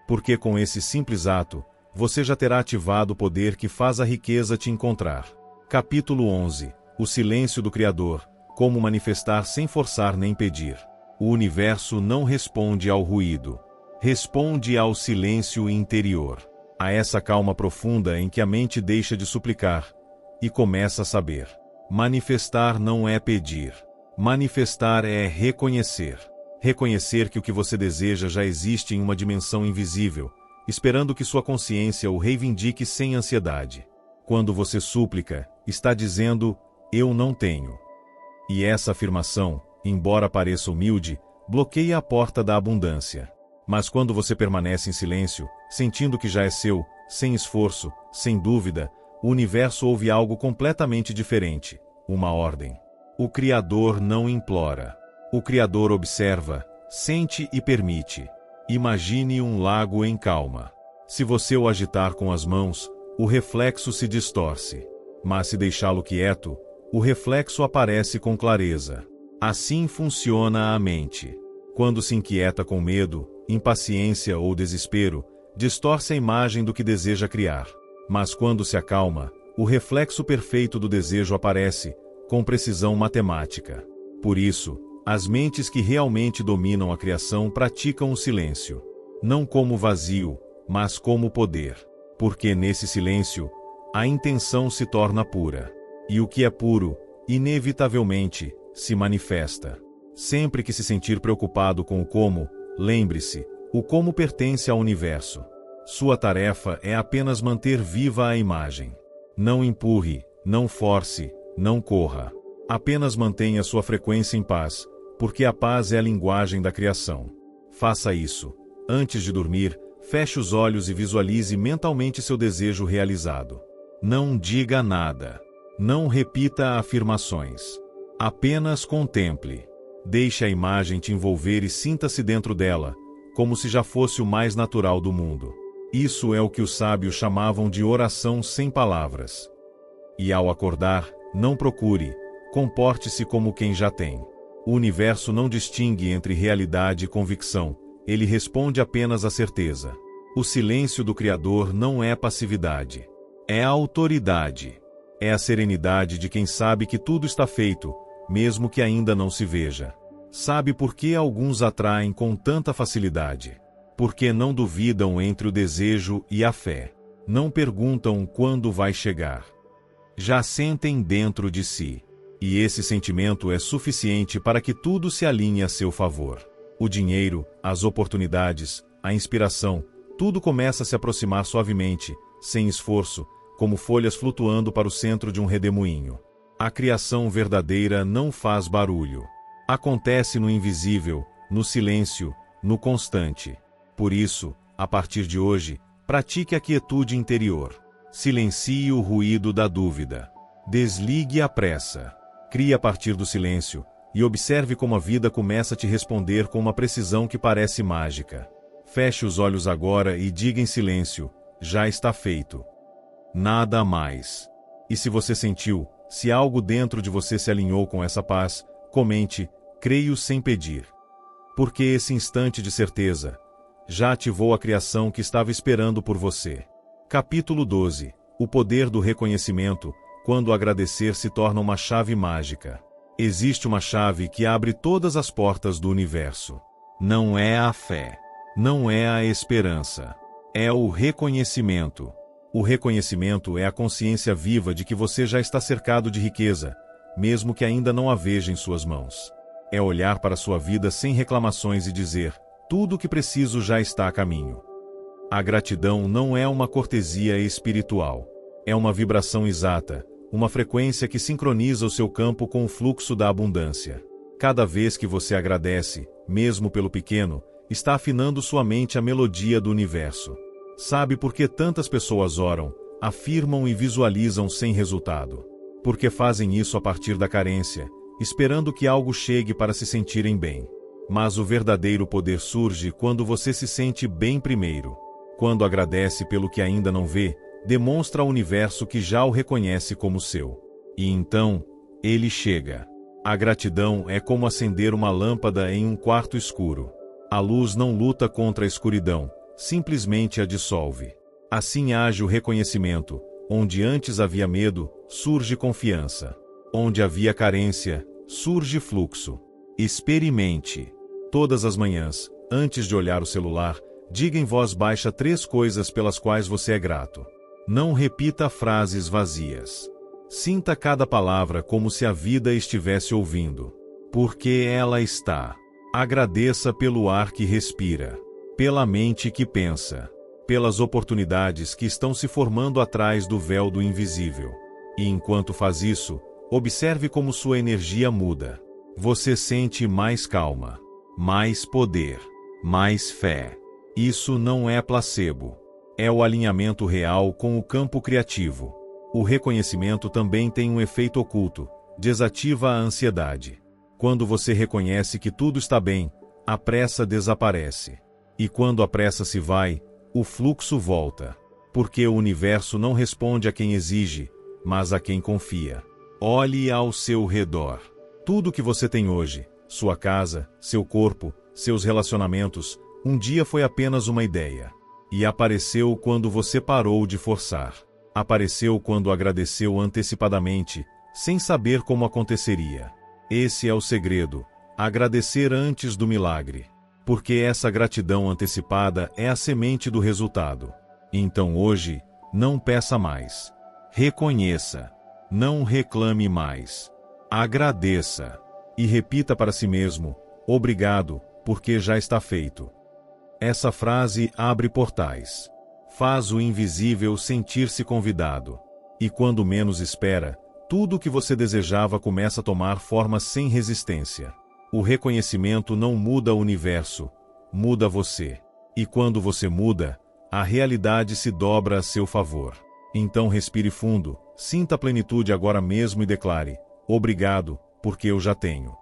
Porque com esse simples ato, você já terá ativado o poder que faz a riqueza te encontrar. Capítulo 11. O silêncio do Criador. Como manifestar sem forçar nem pedir. O universo não responde ao ruído. Responde ao silêncio interior. A essa calma profunda em que a mente deixa de suplicar e começa a saber. Manifestar não é pedir. Manifestar é reconhecer. Reconhecer que o que você deseja já existe em uma dimensão invisível, esperando que sua consciência o reivindique sem ansiedade. Quando você súplica, está dizendo: eu não tenho. E essa afirmação, embora pareça humilde, bloqueia a porta da abundância. Mas quando você permanece em silêncio, sentindo que já é seu, sem esforço, sem dúvida, o universo ouve algo completamente diferente, uma ordem. O Criador não implora. O Criador observa, sente e permite. Imagine um lago em calma. Se você o agitar com as mãos, o reflexo se distorce. Mas se deixá-lo quieto, o reflexo aparece com clareza. Assim funciona a mente. Quando se inquieta com medo, impaciência ou desespero, distorce a imagem do que deseja criar. Mas quando se acalma, o reflexo perfeito do desejo aparece, com precisão matemática. Por isso, as mentes que realmente dominam a criação praticam o silêncio. Não como vazio, mas como poder. Porque nesse silêncio, a intenção se torna pura. E o que é puro, inevitavelmente, se manifesta. Sempre que se sentir preocupado com o como, lembre-se, o como pertence ao universo. Sua tarefa é apenas manter viva a imagem. Não empurre, não force, não corra. Apenas mantenha sua frequência em paz, porque a paz é a linguagem da criação. Faça isso. Antes de dormir, feche os olhos e visualize mentalmente seu desejo realizado. Não diga nada. Não repita afirmações. Apenas contemple. Deixe a imagem te envolver e sinta-se dentro dela, como se já fosse o mais natural do mundo. Isso é o que os sábios chamavam de oração sem palavras. E ao acordar, não procure, comporte-se como quem já tem. O universo não distingue entre realidade e convicção, ele responde apenas à certeza. O silêncio do Criador não é passividade. É a autoridade. É a serenidade de quem sabe que tudo está feito, mesmo que ainda não se veja. Sabe por que alguns atraem com tanta facilidade? Porque não duvidam entre o desejo e a fé. Não perguntam quando vai chegar. Já sentem dentro de si. E esse sentimento é suficiente para que tudo se alinhe a seu favor. O dinheiro, as oportunidades, a inspiração, tudo começa a se aproximar suavemente, sem esforço, como folhas flutuando para o centro de um redemoinho. A criação verdadeira não faz barulho. Acontece no invisível, no silêncio, no constante. Por isso, a partir de hoje, Pratique a quietude interior. Silencie o ruído da dúvida. Desligue a pressa. Crie a partir do silêncio, e observe como a vida começa a te responder com uma precisão que parece mágica. Feche os olhos agora e diga em silêncio: já está feito. Nada mais. E se você sentiu, se algo dentro de você se alinhou com essa paz, comente: creio sem pedir. Porque esse instante de certeza já ativou a criação que estava esperando por você. Capítulo 12. O poder do reconhecimento, quando agradecer se torna uma chave mágica. Existe uma chave que abre todas as portas do universo. Não é a fé. Não é a esperança. É o reconhecimento. O reconhecimento é a consciência viva de que você já está cercado de riqueza, mesmo que ainda não a veja em suas mãos. É olhar para sua vida sem reclamações e dizer: tudo o que preciso já está a caminho. A gratidão não é uma cortesia espiritual. É uma vibração exata, uma frequência que sincroniza o seu campo com o fluxo da abundância. Cada vez que você agradece, mesmo pelo pequeno, está afinando sua mente à melodia do universo. Sabe por que tantas pessoas oram, afirmam e visualizam sem resultado? Porque fazem isso a partir da carência, esperando que algo chegue para se sentirem bem. Mas o verdadeiro poder surge quando você se sente bem primeiro. Quando agradece pelo que ainda não vê, demonstra ao universo que já o reconhece como seu. E então, ele chega. A gratidão é como acender uma lâmpada em um quarto escuro. A luz não luta contra a escuridão, simplesmente a dissolve. Assim age o reconhecimento. Onde antes havia medo, surge confiança. Onde havia carência, surge fluxo. Experimente. Todas as manhãs, antes de olhar o celular, diga em voz baixa 3 coisas pelas quais você é grato. Não repita frases vazias. Sinta cada palavra como se a vida estivesse ouvindo. Porque ela está. Agradeça pelo ar que respira, pela mente que pensa, pelas oportunidades que estão se formando atrás do véu do invisível. E enquanto faz isso, observe como sua energia muda. Você sente mais calma, mais poder, mais fé. Isso não é placebo. É o alinhamento real com o campo criativo. O reconhecimento também tem um efeito oculto, desativa a ansiedade. Quando você reconhece que tudo está bem, a pressa desaparece. E quando a pressa se vai, o fluxo volta. Porque o universo não responde a quem exige, mas a quem confia. Olhe ao seu redor. Tudo que você tem hoje, sua casa, seu corpo, seus relacionamentos, um dia foi apenas uma ideia. E apareceu quando você parou de forçar. Apareceu quando agradeceu antecipadamente, sem saber como aconteceria. Esse é o segredo, agradecer antes do milagre. Porque essa gratidão antecipada é a semente do resultado. Então hoje, não peça mais. Reconheça. Não reclame mais. Agradeça. E repita para si mesmo: obrigado, porque já está feito. Essa frase abre portais. Faz o invisível sentir-se convidado. E quando menos espera, tudo o que você desejava começa a tomar forma sem resistência. O reconhecimento não muda o universo, muda você. E quando você muda, a realidade se dobra a seu favor. Então respire fundo, sinta a plenitude agora mesmo e declare: obrigado, porque eu já tenho.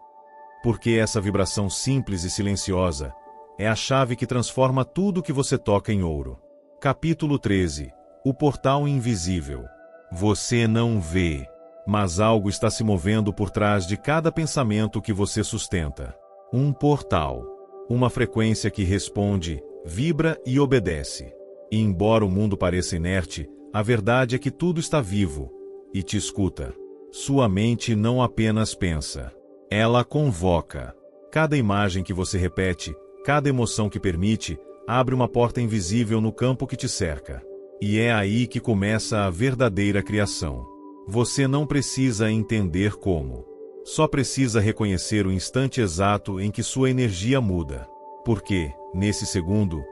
Porque essa vibração simples e silenciosa é a chave que transforma tudo que você toca em ouro. Capítulo 13. O portal invisível. Você não vê, mas algo está se movendo por trás de cada pensamento que você sustenta. Um portal. Uma frequência que responde, vibra e obedece. E embora o mundo pareça inerte, a verdade é que tudo está vivo e te escuta. Sua mente não apenas pensa. Ela convoca. Cada imagem que você repete, cada emoção que permite, abre uma porta invisível no campo que te cerca. E é aí que começa a verdadeira criação. Você não precisa entender como. Só precisa reconhecer o instante exato em que sua energia muda. Porque, nesse segundo,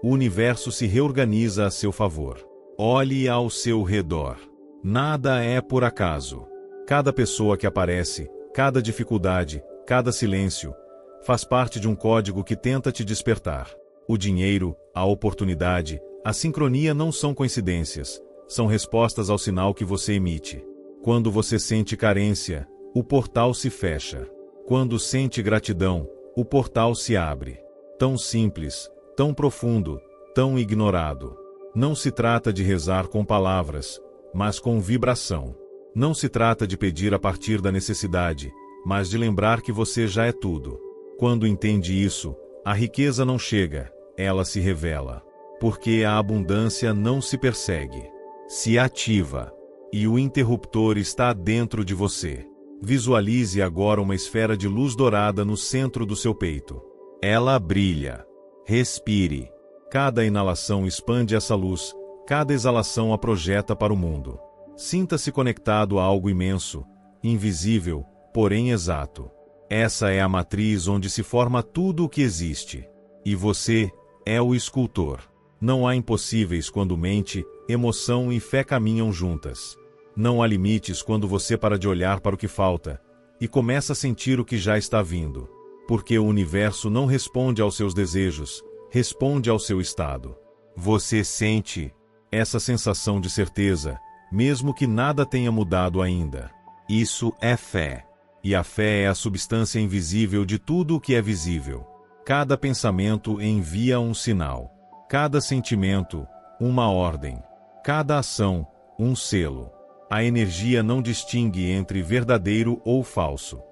o universo se reorganiza a seu favor. Olhe ao seu redor. Nada é por acaso. Cada pessoa que aparece, cada dificuldade, cada silêncio, faz parte de um código que tenta te despertar. O dinheiro, a oportunidade, A sincronia não são coincidências, são respostas ao sinal que você emite. Quando você sente carência, o portal se fecha. Quando sente gratidão, o portal se abre. Tão simples, tão profundo, tão ignorado. Não se trata de rezar com palavras, mas com vibração. Não se trata de pedir a partir da necessidade, mas de lembrar que você já é tudo. Quando entende isso, a riqueza não chega, ela se revela. Porque a abundância não se persegue, se ativa. E o interruptor está dentro de você. Visualize agora uma esfera de luz dourada no centro do seu peito. Ela brilha. Respire. Cada inalação expande essa luz, cada exalação a projeta para o mundo. Sinta-se conectado a algo imenso, invisível, porém exato. Essa é a matriz onde se forma tudo o que existe. E você é o escultor. Não há impossíveis quando mente, emoção e fé caminham juntas. Não há limites quando você para de olhar para o que falta e começa a sentir o que já está vindo. Porque o universo não responde aos seus desejos, responde ao seu estado. Você sente essa sensação de certeza, mesmo que nada tenha mudado ainda. Isso é fé. E a fé é a substância invisível de tudo o que é visível. Cada pensamento envia um sinal. Cada sentimento, uma ordem. Cada ação, um selo. A energia não distingue entre verdadeiro ou falso.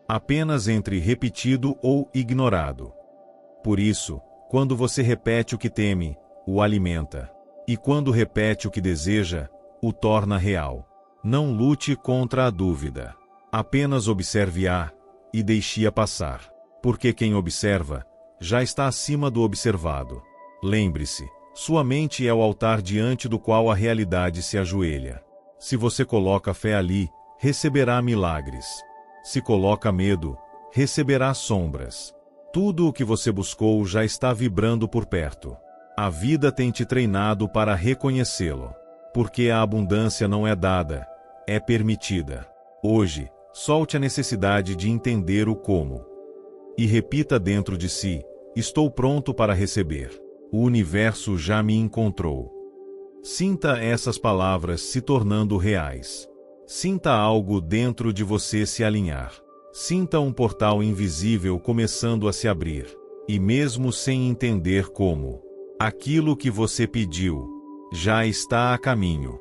Apenas entre repetido ou ignorado. Por isso, quando você repete o que teme, o alimenta. E quando repete o que deseja, o torna real. Não lute contra a dúvida. Apenas observe-a e deixe-a passar. Porque quem observa, já está acima do observado. Lembre-se, sua mente é o altar diante do qual a realidade se ajoelha. Se você coloca fé ali, receberá milagres. Se coloca medo, receberá sombras. Tudo o que você buscou já está vibrando por perto. A vida tem te treinado para reconhecê-lo. Porque a abundância não é dada, é permitida. Hoje, solte a necessidade de entender o como. E repita dentro de si: estou pronto para receber. O universo já me encontrou. Sinta essas palavras se tornando reais. Sinta algo dentro de você se alinhar. Sinta um portal invisível começando a se abrir. E mesmo sem entender como, aquilo que você pediu já está a caminho.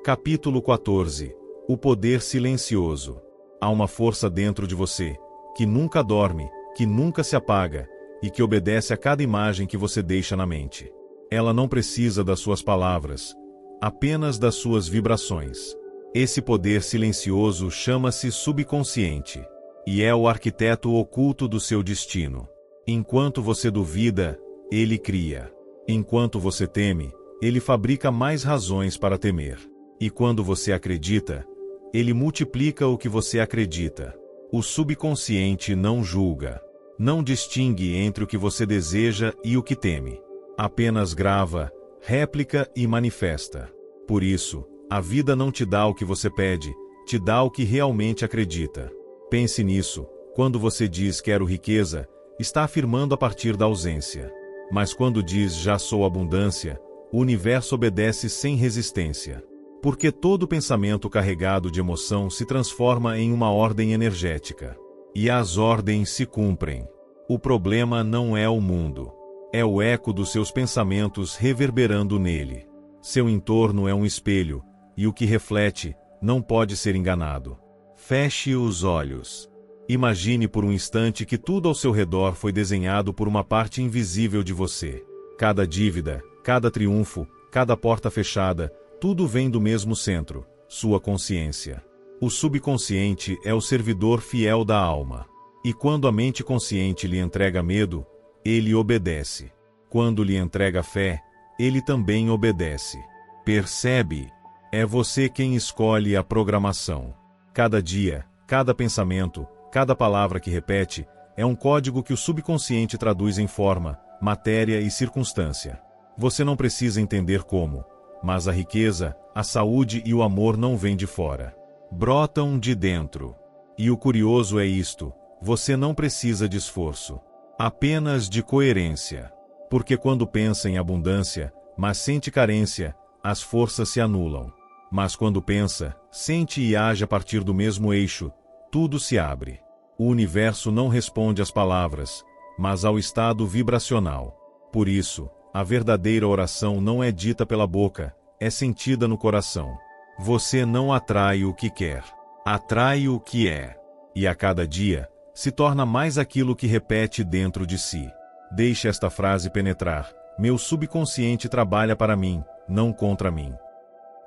Capítulo 14. O poder silencioso. Há uma força dentro de você, que nunca dorme, que nunca se apaga, e que obedece a cada imagem que você deixa na mente. Ela não precisa das suas palavras, apenas das suas vibrações. Esse poder silencioso chama-se subconsciente, e é o arquiteto oculto do seu destino. Enquanto você duvida, ele cria. Enquanto você teme, ele fabrica mais razões para temer. E quando você acredita, ele multiplica o que você acredita. O subconsciente não julga. Não distingue entre o que você deseja e o que teme. Apenas grava, réplica e manifesta. Por isso, a vida não te dá o que você pede, te dá o que realmente acredita. Pense nisso: quando você diz quero riqueza, está afirmando a partir da ausência. Mas quando diz já sou abundância, o universo obedece sem resistência. Porque todo pensamento carregado de emoção se transforma em uma ordem energética. E as ordens se cumprem. O problema não é o mundo. É o eco dos seus pensamentos reverberando nele. Seu entorno é um espelho, e o que reflete não pode ser enganado. Feche os olhos. Imagine por um instante que tudo ao seu redor foi desenhado por uma parte invisível de você. Cada dívida, cada triunfo, cada porta fechada, tudo vem do mesmo centro, sua consciência. O subconsciente é o servidor fiel da alma. E quando a mente consciente lhe entrega medo, ele obedece. Quando lhe entrega fé, ele também obedece. Percebe? É você quem escolhe a programação. Cada dia, cada pensamento, cada palavra que repete, é um código que o subconsciente traduz em forma, matéria e circunstância. Você não precisa entender como, mas a riqueza, a saúde e o amor não vêm de fora. Brotam de dentro. E o curioso é isto: você não precisa de esforço, apenas de coerência. Porque quando pensa em abundância, mas sente carência, as forças se anulam. Mas quando pensa, sente e age a partir do mesmo eixo, tudo se abre. O universo não responde às palavras, mas ao estado vibracional. Por isso, a verdadeira oração não é dita pela boca, é sentida no coração. Você não atrai o que quer, atrai o que é. E a cada dia, se torna mais aquilo que repete dentro de si. Deixe esta frase penetrar: meu subconsciente trabalha para mim, não contra mim.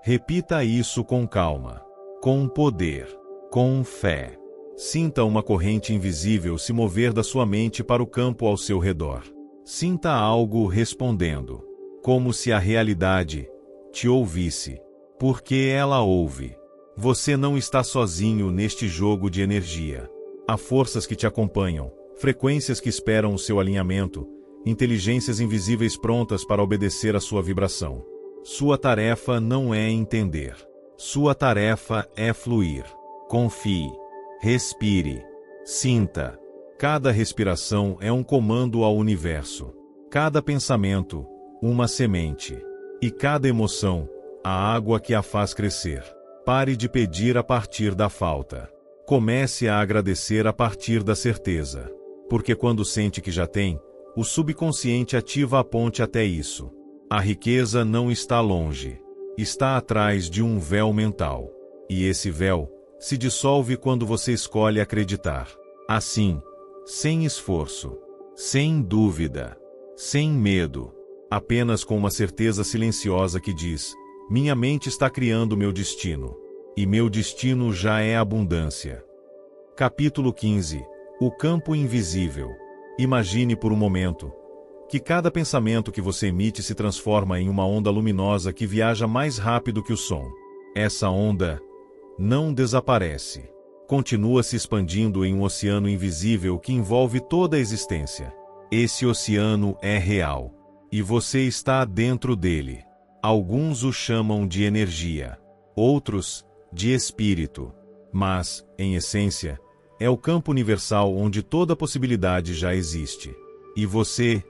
Repita isso com calma, com poder, com fé. Sinta uma corrente invisível se mover da sua mente para o campo ao seu redor. Sinta algo respondendo, como se a realidade te ouvisse, porque ela ouve. Você não está sozinho neste jogo de energia. Há forças que te acompanham, frequências que esperam o seu alinhamento, inteligências invisíveis prontas para obedecer à sua vibração. Sua tarefa não é entender. Sua tarefa é fluir. Confie. Respire. Sinta. Cada respiração é um comando ao universo. Cada pensamento, uma semente. E cada emoção, a água que a faz crescer. Pare de pedir a partir da falta. Comece a agradecer a partir da certeza. Porque quando sente que já tem, o subconsciente ativa a ponte até isso. A riqueza não está longe. Está atrás de um véu mental. E esse véu se dissolve quando você escolhe acreditar. Assim, sem esforço, sem dúvida, sem medo, apenas com uma certeza silenciosa que diz: minha mente está criando meu destino. E meu destino já é abundância. Capítulo 15. O campo invisível. Imagine por um momento que cada pensamento que você emite se transforma em uma onda luminosa que viaja mais rápido que o som. Essa onda não desaparece. Continua se expandindo em um oceano invisível que envolve toda a existência. Esse oceano é real. E você está dentro dele. Alguns o chamam de energia. Outros, de espírito. Mas, em essência, é o campo universal onde toda possibilidade já existe. E você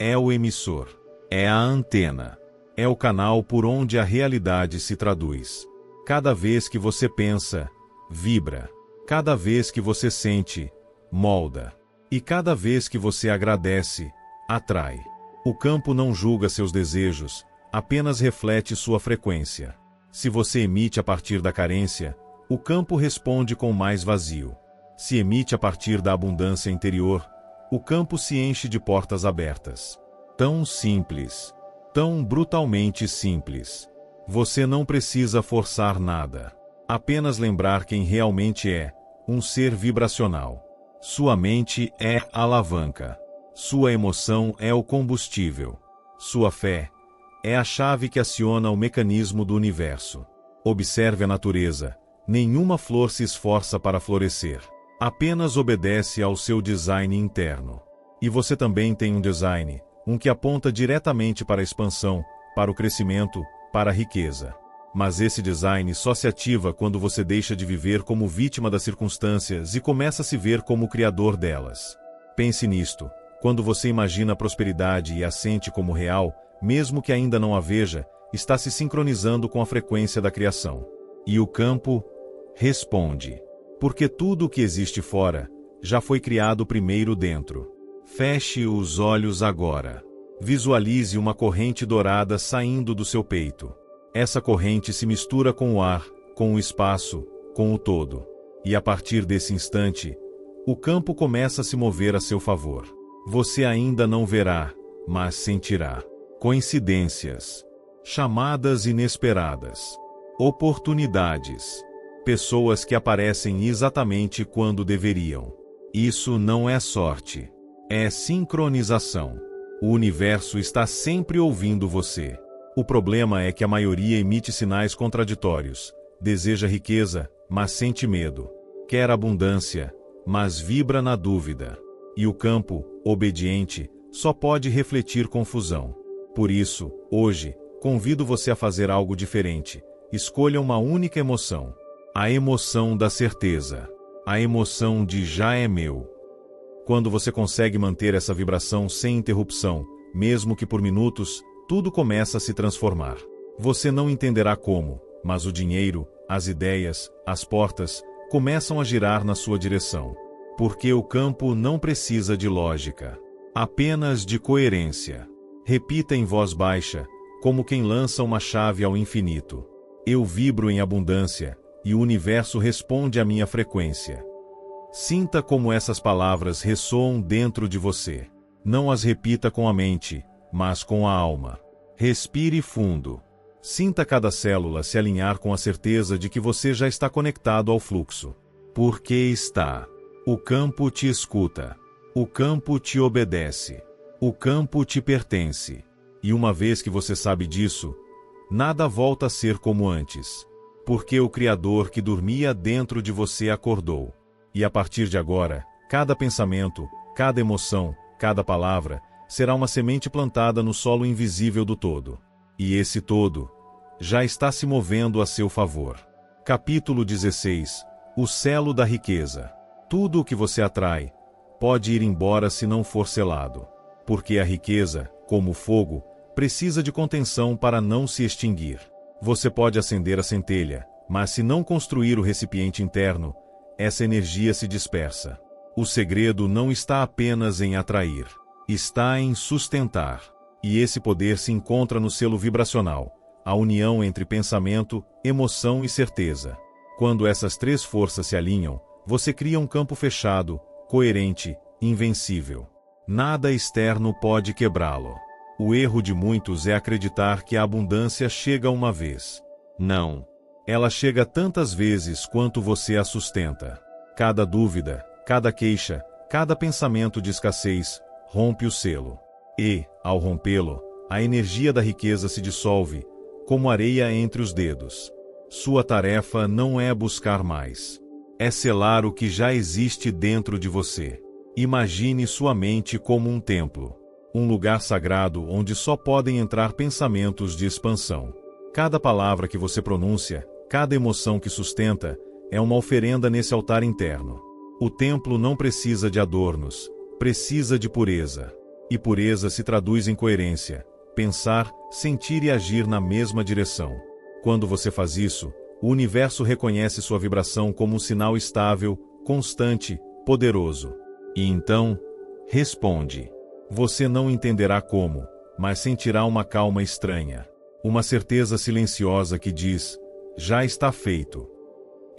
é o emissor. É a antena. É o canal por onde a realidade se traduz. Cada vez que você pensa, vibra. Cada vez que você sente, molda. E cada vez que você agradece, atrai. O campo não julga seus desejos, apenas reflete sua frequência. Se você emite a partir da carência, o campo responde com mais vazio. Se emite a partir da abundância interior, o campo se enche de portas abertas. Tão simples. Tão brutalmente simples. Você não precisa forçar nada. Apenas lembrar quem realmente é, um ser vibracional. Sua mente é a alavanca. Sua emoção é o combustível. Sua fé é a chave que aciona o mecanismo do universo. Observe a natureza. Nenhuma flor se esforça para florescer. Apenas obedece ao seu design interno. E você também tem um design, um que aponta diretamente para a expansão, para o crescimento, para a riqueza. Mas esse design só se ativa quando você deixa de viver como vítima das circunstâncias e começa a se ver como o criador delas. Pense nisto. Quando você imagina a prosperidade e a sente como real, mesmo que ainda não a veja, está se sincronizando com a frequência da criação. E o campo responde. Porque tudo o que existe fora já foi criado primeiro dentro. Feche os olhos agora. Visualize uma corrente dourada saindo do seu peito. Essa corrente se mistura com o ar, com o espaço, com o todo. E a partir desse instante, o campo começa a se mover a seu favor. Você ainda não verá, mas sentirá. Coincidências. Chamadas inesperadas. Oportunidades. Pessoas que aparecem exatamente quando deveriam. Isso não é sorte. É sincronização. O universo está sempre ouvindo você. O problema é que a maioria emite sinais contraditórios. Deseja riqueza, mas sente medo. Quer abundância, mas vibra na dúvida. E o campo, obediente, só pode refletir confusão. Por isso, hoje, convido você a fazer algo diferente. Escolha uma única emoção. A emoção da certeza. A emoção de já é meu. Quando você consegue manter essa vibração sem interrupção, mesmo que por minutos, tudo começa a se transformar. Você não entenderá como, mas o dinheiro, as ideias, as portas, começam a girar na sua direção. Porque o campo não precisa de lógica, apenas de coerência. Repita em voz baixa, como quem lança uma chave ao infinito. Eu vibro em abundância, e o universo responde à minha frequência. Sinta como essas palavras ressoam dentro de você. Não as repita com a mente, mas com a alma. Respire fundo. Sinta cada célula se alinhar com a certeza de que você já está conectado ao fluxo. Porque está. O campo te escuta. O campo te obedece. O campo te pertence. E uma vez que você sabe disso, nada volta a ser como antes. Porque o Criador que dormia dentro de você acordou. E a partir de agora, cada pensamento, cada emoção, cada palavra, será uma semente plantada no solo invisível do todo. E esse todo já está se movendo a seu favor. Capítulo 16. O selo da riqueza. Tudo o que você atrai pode ir embora se não for selado. Porque a riqueza, como o fogo, precisa de contenção para não se extinguir. Você pode acender a centelha, mas se não construir o recipiente interno, essa energia se dispersa. O segredo não está apenas em atrair, está em sustentar. E esse poder se encontra no selo vibracional, a união entre pensamento, emoção e certeza. Quando essas três forças se alinham, você cria um campo fechado, coerente, invencível. Nada externo pode quebrá-lo. O erro de muitos é acreditar que a abundância chega uma vez. Não. Ela chega tantas vezes quanto você a sustenta. Cada dúvida, cada queixa, cada pensamento de escassez rompe o selo. E, ao rompê-lo, a energia da riqueza se dissolve, como areia entre os dedos. Sua tarefa não é buscar mais. É selar o que já existe dentro de você. Imagine sua mente como um templo. Um lugar sagrado onde só podem entrar pensamentos de expansão. Cada palavra que você pronuncia, cada emoção que sustenta, é uma oferenda nesse altar interno. O templo não precisa de adornos, precisa de pureza. E pureza se traduz em coerência, pensar, sentir e agir na mesma direção. Quando você faz isso, o universo reconhece sua vibração como um sinal estável, constante, poderoso. E então, responde. Você não entenderá como, mas sentirá uma calma estranha. Uma certeza silenciosa que diz, já está feito.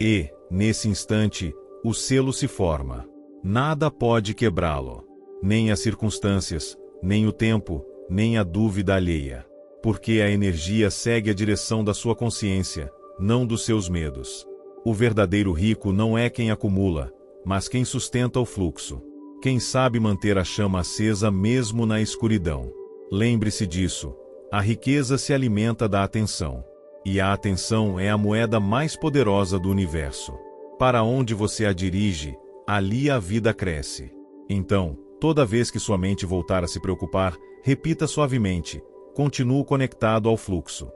E, nesse instante, o selo se forma. Nada pode quebrá-lo. Nem as circunstâncias, nem o tempo, nem a dúvida alheia. Porque a energia segue a direção da sua consciência, não dos seus medos. O verdadeiro rico não é quem acumula, mas quem sustenta o fluxo. Quem sabe manter a chama acesa mesmo na escuridão. Lembre-se disso. A riqueza se alimenta da atenção. E a atenção é a moeda mais poderosa do universo. Para onde você a dirige, ali a vida cresce. Então, toda vez que sua mente voltar a se preocupar, repita suavemente, continuo conectado ao fluxo.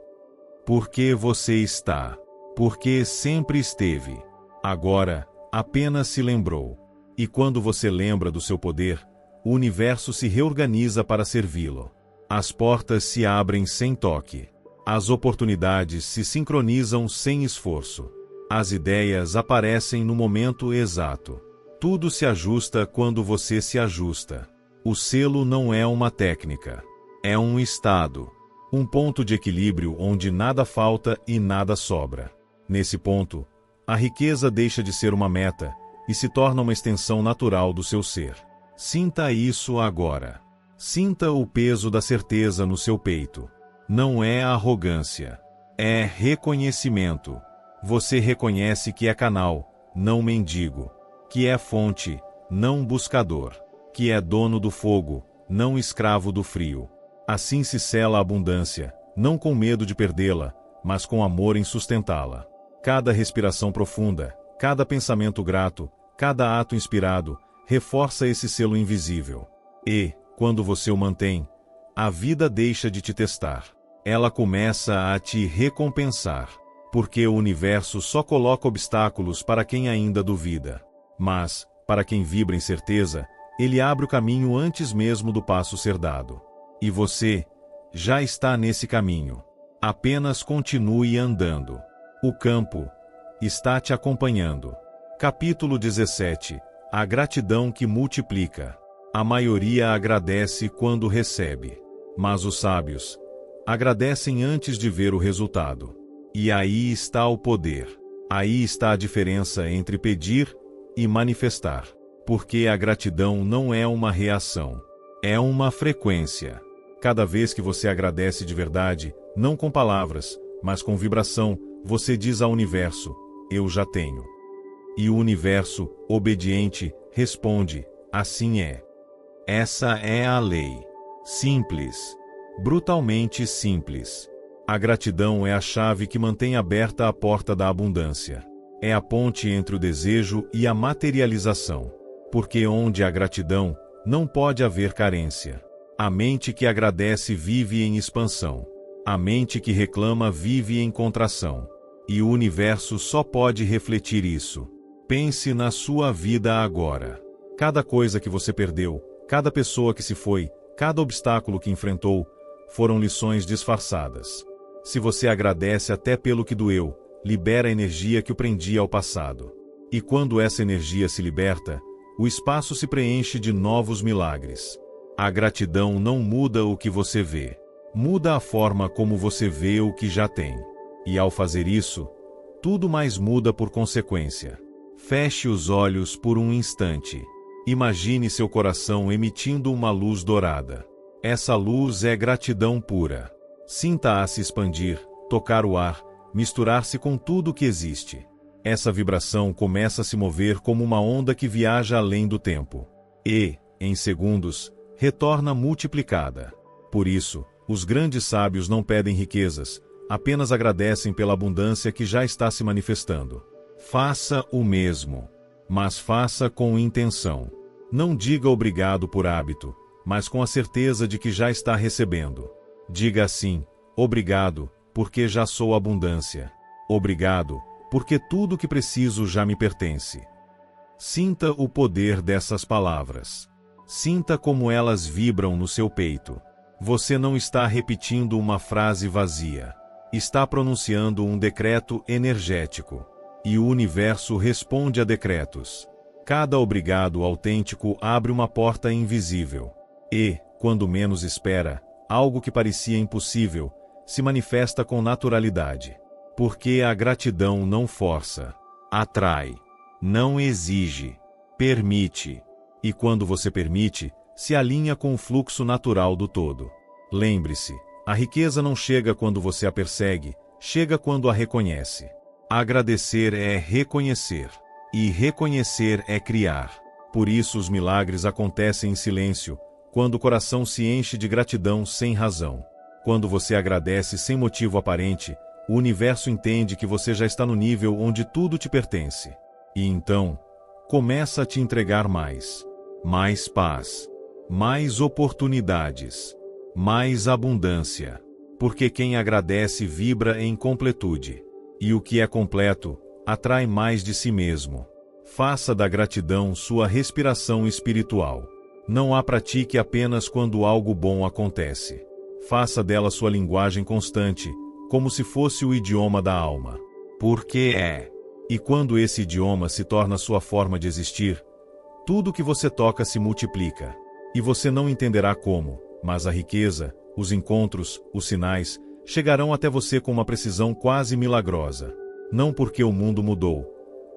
Porque você está. Porque sempre esteve. Agora, apenas se lembrou. E quando você lembra do seu poder, o universo se reorganiza para servi-lo. As portas se abrem sem toque. As oportunidades se sincronizam sem esforço. As ideias aparecem no momento exato. Tudo se ajusta quando você se ajusta. O selo não é uma técnica. É um estado. Um ponto de equilíbrio onde nada falta e nada sobra. Nesse ponto, a riqueza deixa de ser uma meta e se torna uma extensão natural do seu ser. Sinta isso agora. Sinta o peso da certeza no seu peito. Não é arrogância. É reconhecimento. Você reconhece que é canal, não mendigo. Que é fonte, não buscador. Que é dono do fogo, não escravo do frio. Assim se sela a abundância, não com medo de perdê-la, mas com amor em sustentá-la. Cada respiração profunda, cada pensamento grato, cada ato inspirado, reforça esse selo invisível. E, quando você o mantém, a vida deixa de te testar. Ela começa a te recompensar. Porque o universo só coloca obstáculos para quem ainda duvida. Mas, para quem vibra em certeza, ele abre o caminho antes mesmo do passo ser dado. E você já está nesse caminho. Apenas continue andando. O campo está te acompanhando. Capítulo 17. A gratidão que multiplica. A maioria agradece quando recebe, mas os sábios agradecem antes de ver o resultado. E aí está o poder. Aí está a diferença entre pedir e manifestar. Porque a gratidão não é uma reação, é uma frequência. Cada vez que você agradece de verdade, não com palavras, mas com vibração, você diz ao universo: eu já tenho. E o universo, obediente, responde: assim é. Essa é a lei. Simples. Brutalmente simples. A gratidão é a chave que mantém aberta a porta da abundância. É a ponte entre o desejo e a materialização. Porque onde há gratidão, não pode haver carência. A mente que agradece vive em expansão. A mente que reclama vive em contração. E o universo só pode refletir isso. Pense na sua vida agora. Cada coisa que você perdeu, cada pessoa que se foi, cada obstáculo que enfrentou, foram lições disfarçadas. Se você agradece até pelo que doeu, libera a energia que o prendia ao passado. E quando essa energia se liberta, o espaço se preenche de novos milagres. A gratidão não muda o que você vê. Muda a forma como você vê o que já tem. E ao fazer isso, tudo mais muda por consequência. Feche os olhos por um instante. Imagine seu coração emitindo uma luz dourada. Essa luz é gratidão pura. Sinta-a se expandir, tocar o ar, misturar-se com tudo que existe. Essa vibração começa a se mover como uma onda que viaja além do tempo. E, em segundos, retorna multiplicada. Por isso, os grandes sábios não pedem riquezas, apenas agradecem pela abundância que já está se manifestando. Faça o mesmo, mas faça com intenção. Não diga obrigado por hábito, mas com a certeza de que já está recebendo. Diga assim: obrigado, porque já sou abundância. Obrigado, porque tudo o que preciso já me pertence. Sinta o poder dessas palavras. Sinta como elas vibram no seu peito. Você não está repetindo uma frase vazia. Está pronunciando um decreto energético. E o universo responde a decretos. Cada obrigado autêntico abre uma porta invisível. E, quando menos espera, algo que parecia impossível se manifesta com naturalidade. Porque a gratidão não força, atrai, não exige, permite. E quando você permite, se alinha com o fluxo natural do todo. Lembre-se, a riqueza não chega quando você a persegue, chega quando a reconhece. Agradecer é reconhecer, e reconhecer é criar. Por isso os milagres acontecem em silêncio, quando o coração se enche de gratidão sem razão. Quando você agradece sem motivo aparente, o universo entende que você já está no nível onde tudo te pertence. E então, começa a te entregar mais. Mais paz. Mais oportunidades. Mais abundância. Porque quem agradece vibra em completude. E o que é completo, atrai mais de si mesmo. Faça da gratidão sua respiração espiritual. Não a pratique apenas quando algo bom acontece. Faça dela sua linguagem constante, como se fosse o idioma da alma. Porque é. E quando esse idioma se torna sua forma de existir, tudo que você toca se multiplica. E você não entenderá como, mas a riqueza, os encontros, os sinais, chegarão até você com uma precisão quase milagrosa. Não porque o mundo mudou,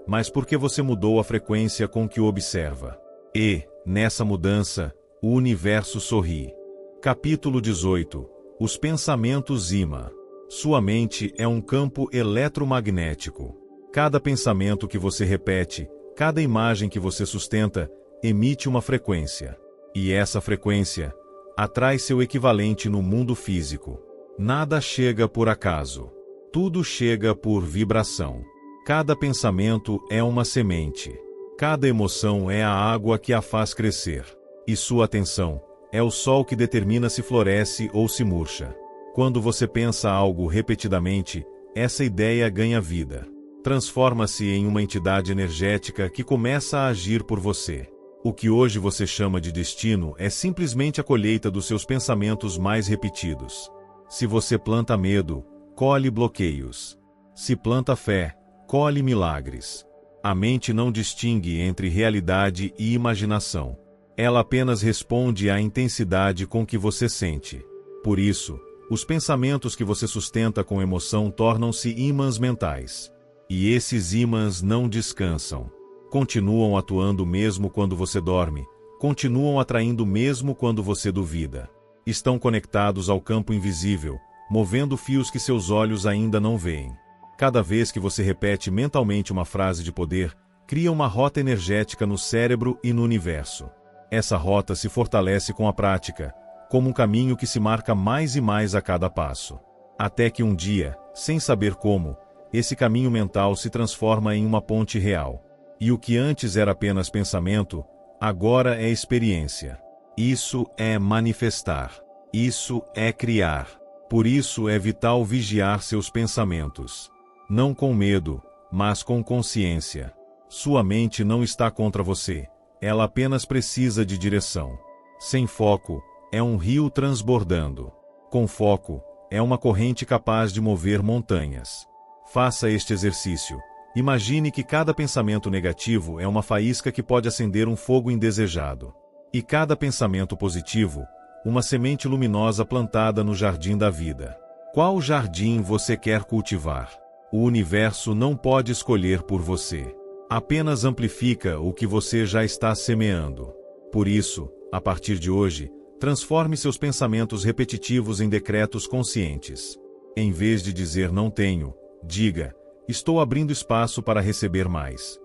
mas porque você mudou a frequência com que o observa. E, nessa mudança, o universo sorri. Capítulo 18. Os pensamentos imã. Sua mente é um campo eletromagnético. Cada pensamento que você repete, cada imagem que você sustenta, emite uma frequência. E essa frequência atrai seu equivalente no mundo físico. Nada chega por acaso. Tudo chega por vibração. Cada pensamento é uma semente. Cada emoção é a água que a faz crescer. E sua atenção é o sol que determina se floresce ou se murcha. Quando você pensa algo repetidamente, essa ideia ganha vida. Transforma-se em uma entidade energética que começa a agir por você. O que hoje você chama de destino é simplesmente a colheita dos seus pensamentos mais repetidos. Se você planta medo, colhe bloqueios. Se planta fé, colhe milagres. A mente não distingue entre realidade e imaginação. Ela apenas responde à intensidade com que você sente. Por isso, os pensamentos que você sustenta com emoção tornam-se ímãs mentais. E esses ímãs não descansam. Continuam atuando mesmo quando você dorme, continuam atraindo mesmo quando você duvida. Estão conectados ao campo invisível, movendo fios que seus olhos ainda não veem. Cada vez que você repete mentalmente uma frase de poder, cria uma rota energética no cérebro e no universo. Essa rota se fortalece com a prática, como um caminho que se marca mais e mais a cada passo. Até que um dia, sem saber como, esse caminho mental se transforma em uma ponte real. E o que antes era apenas pensamento, agora é experiência. Isso é manifestar. Isso é criar. Por isso é vital vigiar seus pensamentos. Não com medo, mas com consciência. Sua mente não está contra você. Ela apenas precisa de direção. Sem foco, é um rio transbordando. Com foco, é uma corrente capaz de mover montanhas. Faça este exercício. Imagine que cada pensamento negativo é uma faísca que pode acender um fogo indesejado. E cada pensamento positivo, uma semente luminosa plantada no jardim da vida. Qual jardim você quer cultivar? O universo não pode escolher por você. Apenas amplifica o que você já está semeando. Por isso, a partir de hoje, transforme seus pensamentos repetitivos em decretos conscientes. Em vez de dizer não tenho, diga, estou abrindo espaço para receber mais.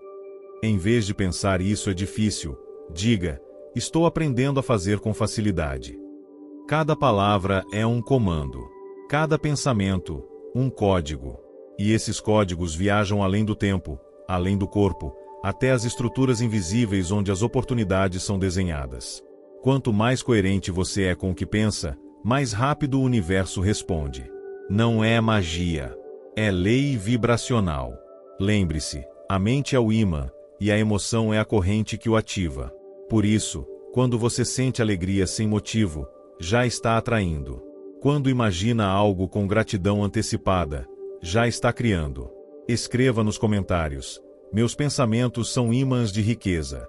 Em vez de pensar isso é difícil, diga, estou aprendendo a fazer com facilidade. Cada palavra é um comando. Cada pensamento, um código. E esses códigos viajam além do tempo, além do corpo, até as estruturas invisíveis onde as oportunidades são desenhadas. Quanto mais coerente você é com o que pensa, mais rápido o universo responde. Não é magia. É lei vibracional. Lembre-se, a mente é o ímã, e a emoção é a corrente que o ativa. Por isso, quando você sente alegria sem motivo, já está atraindo. Quando imagina algo com gratidão antecipada, já está criando. Escreva nos comentários, meus pensamentos são ímãs de riqueza.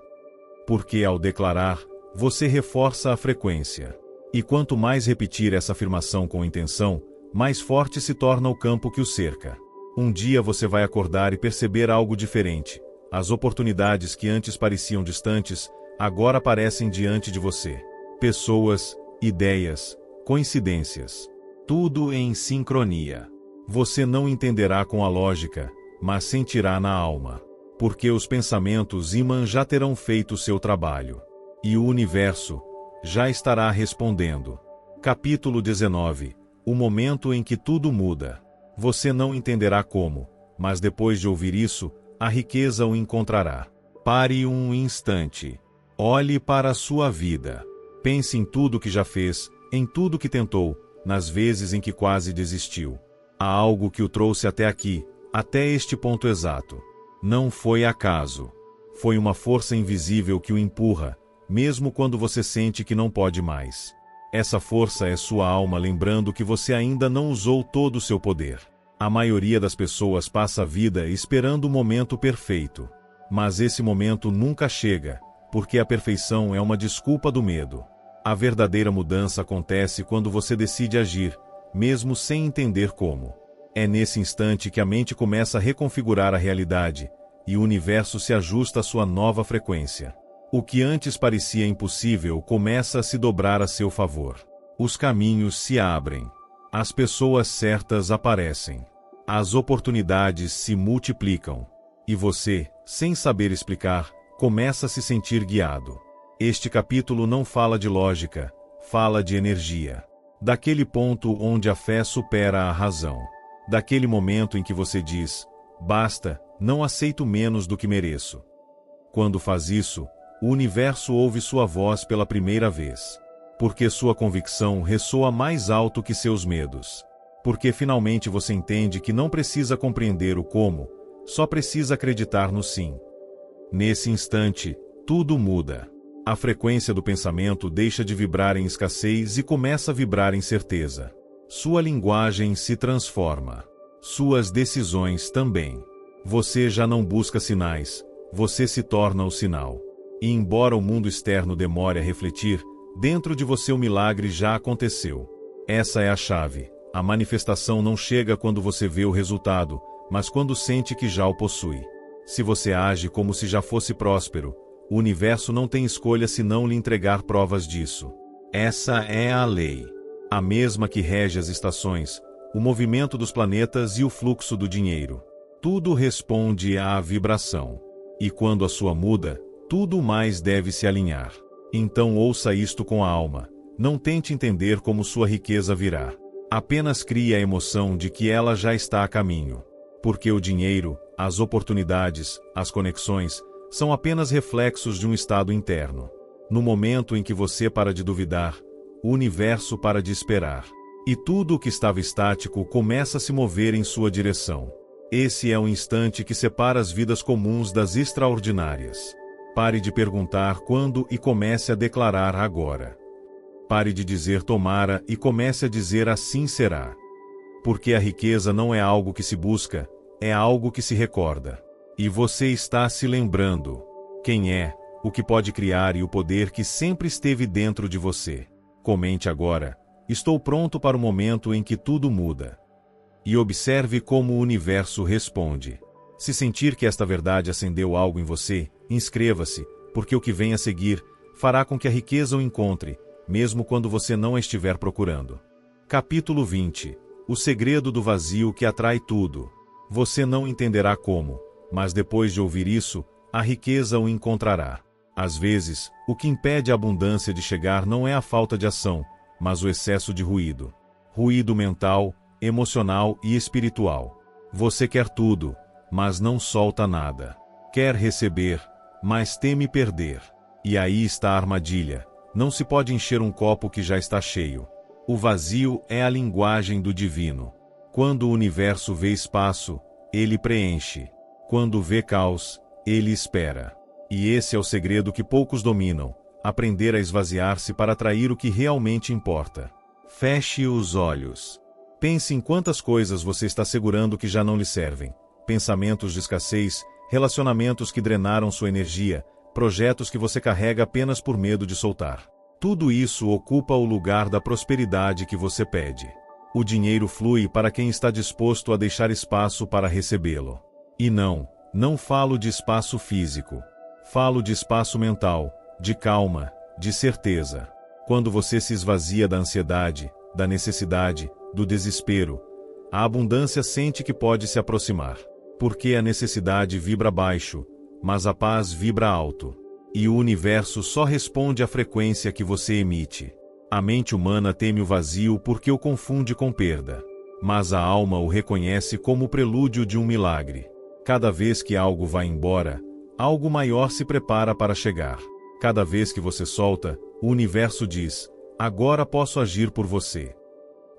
Porque ao declarar, você reforça a frequência. E quanto mais repetir essa afirmação com intenção, mais forte se torna o campo que o cerca. Um dia você vai acordar e perceber algo diferente. As oportunidades que antes pareciam distantes, agora aparecem diante de você. Pessoas, ideias, coincidências. Tudo em sincronia. Você não entenderá com a lógica, mas sentirá na alma. Porque os pensamentos ímã já terão feito seu trabalho. E o universo já estará respondendo. Capítulo 19. O momento em que tudo muda. Você não entenderá como, mas depois de ouvir isso, a riqueza o encontrará. Pare um instante. Olhe para a sua vida. Pense em tudo que já fez, em tudo que tentou, nas vezes em que quase desistiu. Há algo que o trouxe até aqui, até este ponto exato. Não foi acaso. Foi uma força invisível que o empurra, mesmo quando você sente que não pode mais. Essa força é sua alma lembrando que você ainda não usou todo o seu poder. A maioria das pessoas passa a vida esperando o momento perfeito. Mas esse momento nunca chega, porque a perfeição é uma desculpa do medo. A verdadeira mudança acontece quando você decide agir, mesmo sem entender como. É nesse instante que a mente começa a reconfigurar a realidade, e o universo se ajusta à sua nova frequência. O que antes parecia impossível começa a se dobrar a seu favor. Os caminhos se abrem. As pessoas certas aparecem. As oportunidades se multiplicam. E você, sem saber explicar, começa a se sentir guiado. Este capítulo não fala de lógica, fala de energia. Daquele ponto onde a fé supera a razão. Daquele momento em que você diz, basta, não aceito menos do que mereço. Quando faz isso, o universo ouve sua voz pela primeira vez. Porque sua convicção ressoa mais alto que seus medos. Porque finalmente você entende que não precisa compreender o como, só precisa acreditar no sim. Nesse instante, tudo muda. A frequência do pensamento deixa de vibrar em escassez e começa a vibrar em certeza. Sua linguagem se transforma. Suas decisões também. Você já não busca sinais, você se torna o sinal. E embora o mundo externo demore a refletir, dentro de você o milagre já aconteceu. Essa é a chave. A manifestação não chega quando você vê o resultado, mas quando sente que já o possui. Se você age como se já fosse próspero, o universo não tem escolha senão lhe entregar provas disso. Essa é a lei. A mesma que rege as estações, o movimento dos planetas e o fluxo do dinheiro. Tudo responde à vibração. E quando a sua muda, tudo mais deve se alinhar. Então ouça isto com a alma. Não tente entender como sua riqueza virá. Apenas crie a emoção de que ela já está a caminho. Porque o dinheiro, as oportunidades, as conexões, são apenas reflexos de um estado interno. No momento em que você para de duvidar, o universo para de esperar. E tudo o que estava estático começa a se mover em sua direção. Esse é o instante que separa as vidas comuns das extraordinárias. Pare de perguntar quando e comece a declarar agora. Pare de dizer tomara e comece a dizer assim será. Porque a riqueza não é algo que se busca, é algo que se recorda. E você está se lembrando. Quem é, o que pode criar e o poder que sempre esteve dentro de você. Comente agora. Estou pronto para o momento em que tudo muda. E observe como o universo responde. Se sentir que esta verdade acendeu algo em você, inscreva-se, porque o que vem a seguir fará com que a riqueza o encontre, mesmo quando você não a estiver procurando. Capítulo 20. O segredo do vazio que atrai tudo. Você não entenderá como, mas depois de ouvir isso, a riqueza o encontrará. Às vezes, o que impede a abundância de chegar não é a falta de ação, mas o excesso de ruído. Ruído mental, emocional e espiritual. Você quer tudo, mas não solta nada. Quer receber, mas teme perder. E aí está a armadilha. Não se pode encher um copo que já está cheio. O vazio é a linguagem do divino. Quando o universo vê espaço, ele preenche. Quando vê caos, ele espera. E esse é o segredo que poucos dominam: aprender a esvaziar-se para atrair o que realmente importa. Feche os olhos. Pense em quantas coisas você está segurando que já não lhe servem. Pensamentos de escassez, relacionamentos que drenaram sua energia, projetos que você carrega apenas por medo de soltar. Tudo isso ocupa o lugar da prosperidade que você pede. O dinheiro flui para quem está disposto a deixar espaço para recebê-lo. E não falo de espaço físico. Falo de espaço mental, de calma, de certeza. Quando você se esvazia da ansiedade, da necessidade, do desespero, a abundância sente que pode se aproximar. Porque a necessidade vibra baixo, mas a paz vibra alto. E o universo só responde à frequência que você emite. A mente humana teme o vazio porque o confunde com perda. Mas a alma o reconhece como o prelúdio de um milagre. Cada vez que algo vai embora, algo maior se prepara para chegar. Cada vez que você solta, o universo diz: agora posso agir por você.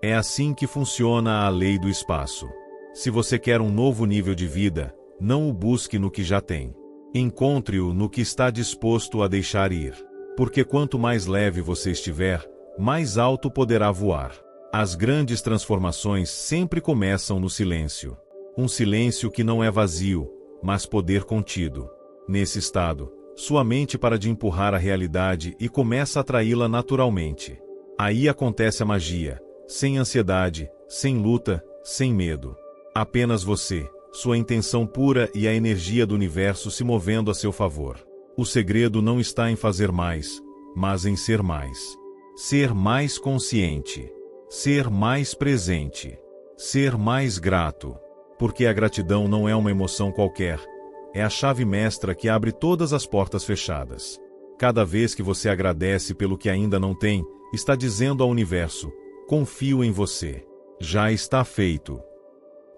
É assim que funciona a lei do espaço. Se você quer um novo nível de vida, não o busque no que já tem. Encontre-o no que está disposto a deixar ir. Porque quanto mais leve você estiver, mais alto poderá voar. As grandes transformações sempre começam no silêncio. Um silêncio que não é vazio, mas poder contido. Nesse estado, sua mente para de empurrar a realidade e começa a atraí-la naturalmente. Aí acontece a magia, sem ansiedade, sem luta, sem medo. Apenas você, sua intenção pura e a energia do universo se movendo a seu favor. O segredo não está em fazer mais, mas em ser mais. Ser mais consciente. Ser mais presente. Ser mais grato. Porque a gratidão não é uma emoção qualquer. É a chave mestra que abre todas as portas fechadas. Cada vez que você agradece pelo que ainda não tem, está dizendo ao universo: confio em você. Já está feito.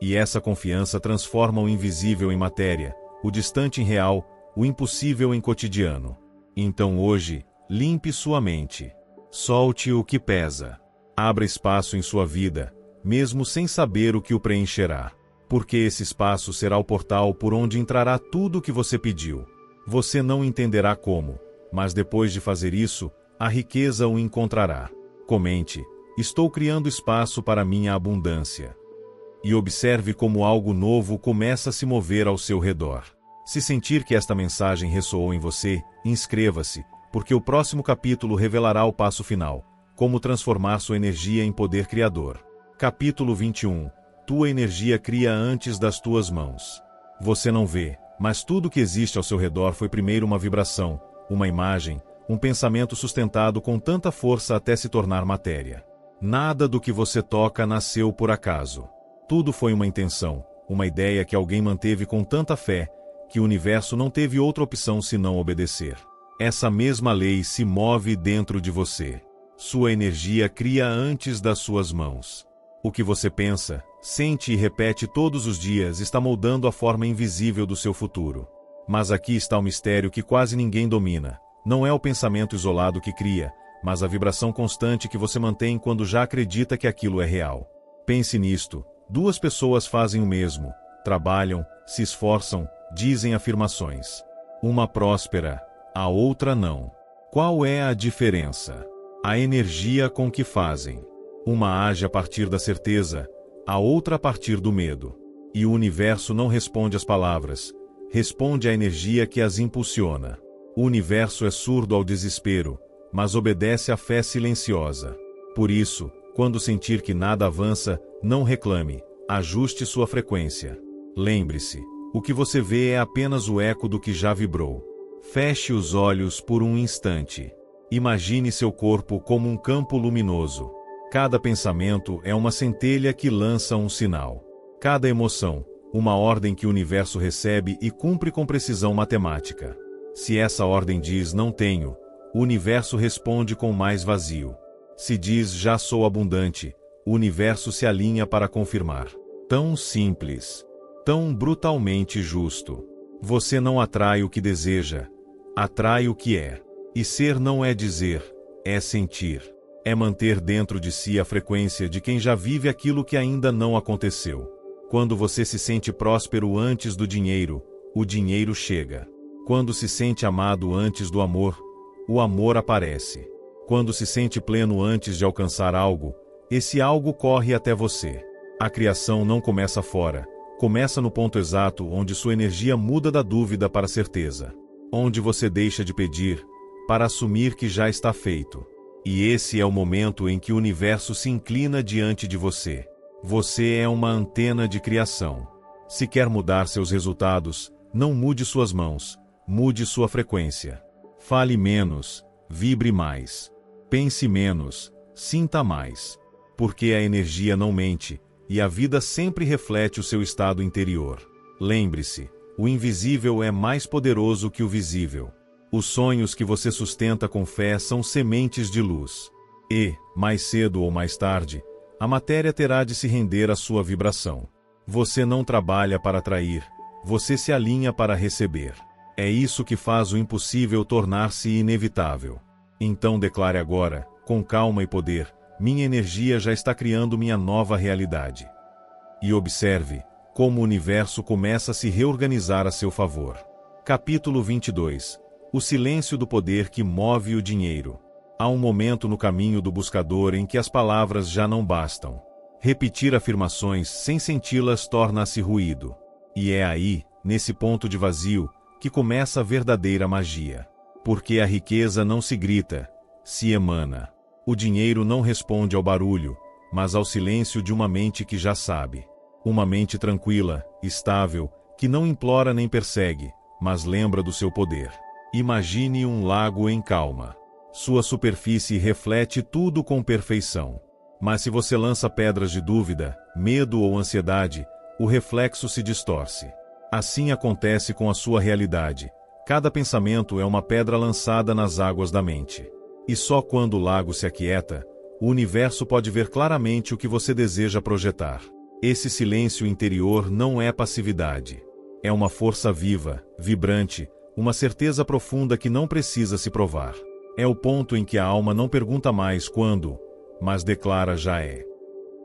E essa confiança transforma o invisível em matéria, o distante em real, o impossível em cotidiano. Então hoje, limpe sua mente. Solte o que pesa. Abra espaço em sua vida, mesmo sem saber o que o preencherá. Porque esse espaço será o portal por onde entrará tudo o que você pediu. Você não entenderá como, mas depois de fazer isso, a riqueza o encontrará. Comente: estou criando espaço para minha abundância. E observe como algo novo começa a se mover ao seu redor. Se sentir que esta mensagem ressoou em você, inscreva-se, porque o próximo capítulo revelará o passo final: como transformar sua energia em poder criador. Capítulo 21. Tua energia cria antes das tuas mãos. Você não vê, mas tudo que existe ao seu redor foi primeiro uma vibração, uma imagem, um pensamento sustentado com tanta força até se tornar matéria. Nada do que você toca nasceu por acaso. Tudo foi uma intenção, uma ideia que alguém manteve com tanta fé, que o universo não teve outra opção senão obedecer. Essa mesma lei se move dentro de você. Sua energia cria antes das suas mãos. O que você pensa, sente e repete todos os dias está moldando a forma invisível do seu futuro. Mas aqui está o mistério que quase ninguém domina. Não é o pensamento isolado que cria, mas a vibração constante que você mantém quando já acredita que aquilo é real. Pense nisto: duas pessoas fazem o mesmo, trabalham, se esforçam, dizem afirmações. Uma próspera, a outra não. Qual é a diferença? A energia com que fazem. Uma age a partir da certeza, a outra a partir do medo. E o universo não responde às palavras, responde à energia que as impulsiona. O universo é surdo ao desespero, mas obedece à fé silenciosa. Por isso, quando sentir que nada avança, não reclame, ajuste sua frequência. Lembre-se, o que você vê é apenas o eco do que já vibrou. Feche os olhos por um instante. Imagine seu corpo como um campo luminoso. Cada pensamento é uma centelha que lança um sinal. Cada emoção, uma ordem que o universo recebe e cumpre com precisão matemática. Se essa ordem diz não tenho, o universo responde com mais vazio. Se diz já sou abundante, o universo se alinha para confirmar. Tão simples, tão brutalmente justo. Você não atrai o que deseja, atrai o que é. E ser não é dizer, é sentir. É manter dentro de si a frequência de quem já vive aquilo que ainda não aconteceu. Quando você se sente próspero antes do dinheiro, o dinheiro chega. Quando se sente amado antes do amor, o amor aparece. Quando se sente pleno antes de alcançar algo, esse algo corre até você. A criação não começa fora, começa no ponto exato onde sua energia muda da dúvida para a certeza. Onde você deixa de pedir, para assumir que já está feito. E esse é o momento em que o universo se inclina diante de você. Você é uma antena de criação. Se quer mudar seus resultados, não mude suas mãos, mude sua frequência. Fale menos, vibre mais. Pense menos, sinta mais. Porque a energia não mente, e a vida sempre reflete o seu estado interior. Lembre-se, o invisível é mais poderoso que o visível. Os sonhos que você sustenta com fé são sementes de luz. E, mais cedo ou mais tarde, a matéria terá de se render à sua vibração. Você não trabalha para atrair, você se alinha para receber. É isso que faz o impossível tornar-se inevitável. Então declare agora, com calma e poder: minha energia já está criando minha nova realidade. E observe como o universo começa a se reorganizar a seu favor. Capítulo 22. O silêncio do poder que move o dinheiro. Há um momento no caminho do buscador em que as palavras já não bastam. Repetir afirmações sem senti-las torna-se ruído. E é aí, nesse ponto de vazio, que começa a verdadeira magia. Porque a riqueza não se grita, se emana. O dinheiro não responde ao barulho, mas ao silêncio de uma mente que já sabe. Uma mente tranquila, estável, que não implora nem persegue, mas lembra do seu poder. Imagine um lago em calma. Sua superfície reflete tudo com perfeição. Mas se você lança pedras de dúvida, medo ou ansiedade, o reflexo se distorce. Assim acontece com a sua realidade. Cada pensamento é uma pedra lançada nas águas da mente. E só quando o lago se aquieta, o universo pode ver claramente o que você deseja projetar. Esse silêncio interior não é passividade. É uma força viva, vibrante, uma certeza profunda que não precisa se provar. É o ponto em que a alma não pergunta mais quando, mas declara já é.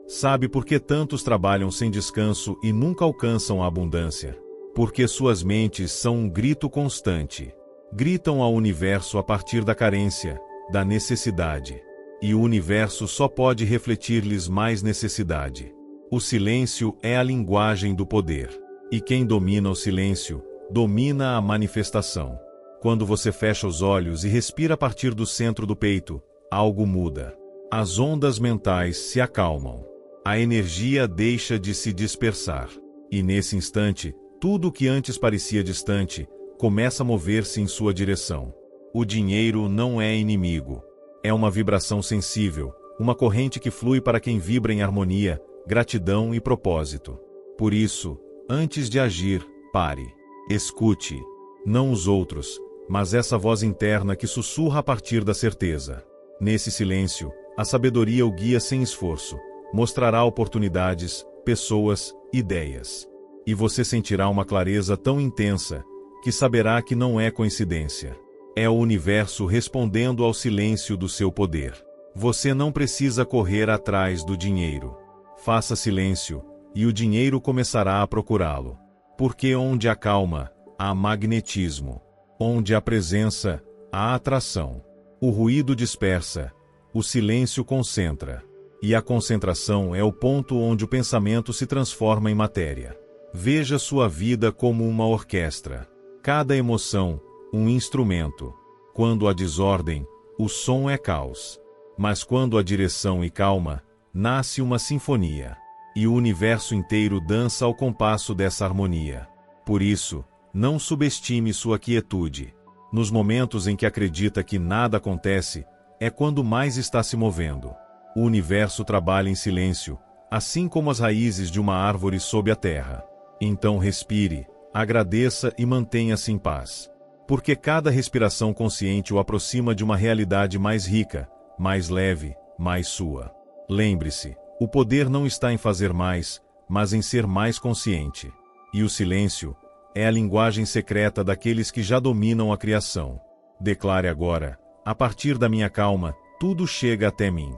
Sabe por que tantos trabalham sem descanso e nunca alcançam a abundância? Porque suas mentes são um grito constante. Gritam ao universo a partir da carência, da necessidade. E o universo só pode refletir-lhes mais necessidade. O silêncio é a linguagem do poder. E quem domina o silêncio, domina a manifestação. Quando você fecha os olhos e respira a partir do centro do peito, algo muda. As ondas mentais se acalmam. A energia deixa de se dispersar. E nesse instante, tudo o que antes parecia distante, começa a mover-se em sua direção. O dinheiro não é inimigo. É uma vibração sensível, uma corrente que flui para quem vibra em harmonia, gratidão e propósito. Por isso, antes de agir, pare. Escute. Não os outros, mas essa voz interna que sussurra a partir da certeza. Nesse silêncio, a sabedoria o guia sem esforço. Mostrará oportunidades, pessoas, ideias. E você sentirá uma clareza tão intensa, que saberá que não é coincidência. É o universo respondendo ao silêncio do seu poder. Você não precisa correr atrás do dinheiro. Faça silêncio, e o dinheiro começará a procurá-lo. Porque onde há calma, há magnetismo. Onde há presença, há atração. O ruído dispersa, o silêncio concentra. E a concentração é o ponto onde o pensamento se transforma em matéria. Veja sua vida como uma orquestra. Cada emoção, um instrumento. Quando há desordem, o som é caos. Mas quando há direção e calma, nasce uma sinfonia. E o universo inteiro dança ao compasso dessa harmonia. Por isso, não subestime sua quietude. Nos momentos em que acredita que nada acontece, é quando mais está se movendo. O universo trabalha em silêncio, assim como as raízes de uma árvore sob a terra. Então respire, agradeça e mantenha-se em paz. Porque cada respiração consciente o aproxima de uma realidade mais rica, mais leve, mais sua. Lembre-se, o poder não está em fazer mais, mas em ser mais consciente. E o silêncio é a linguagem secreta daqueles que já dominam a criação. Declare agora, a partir da minha calma, tudo chega até mim.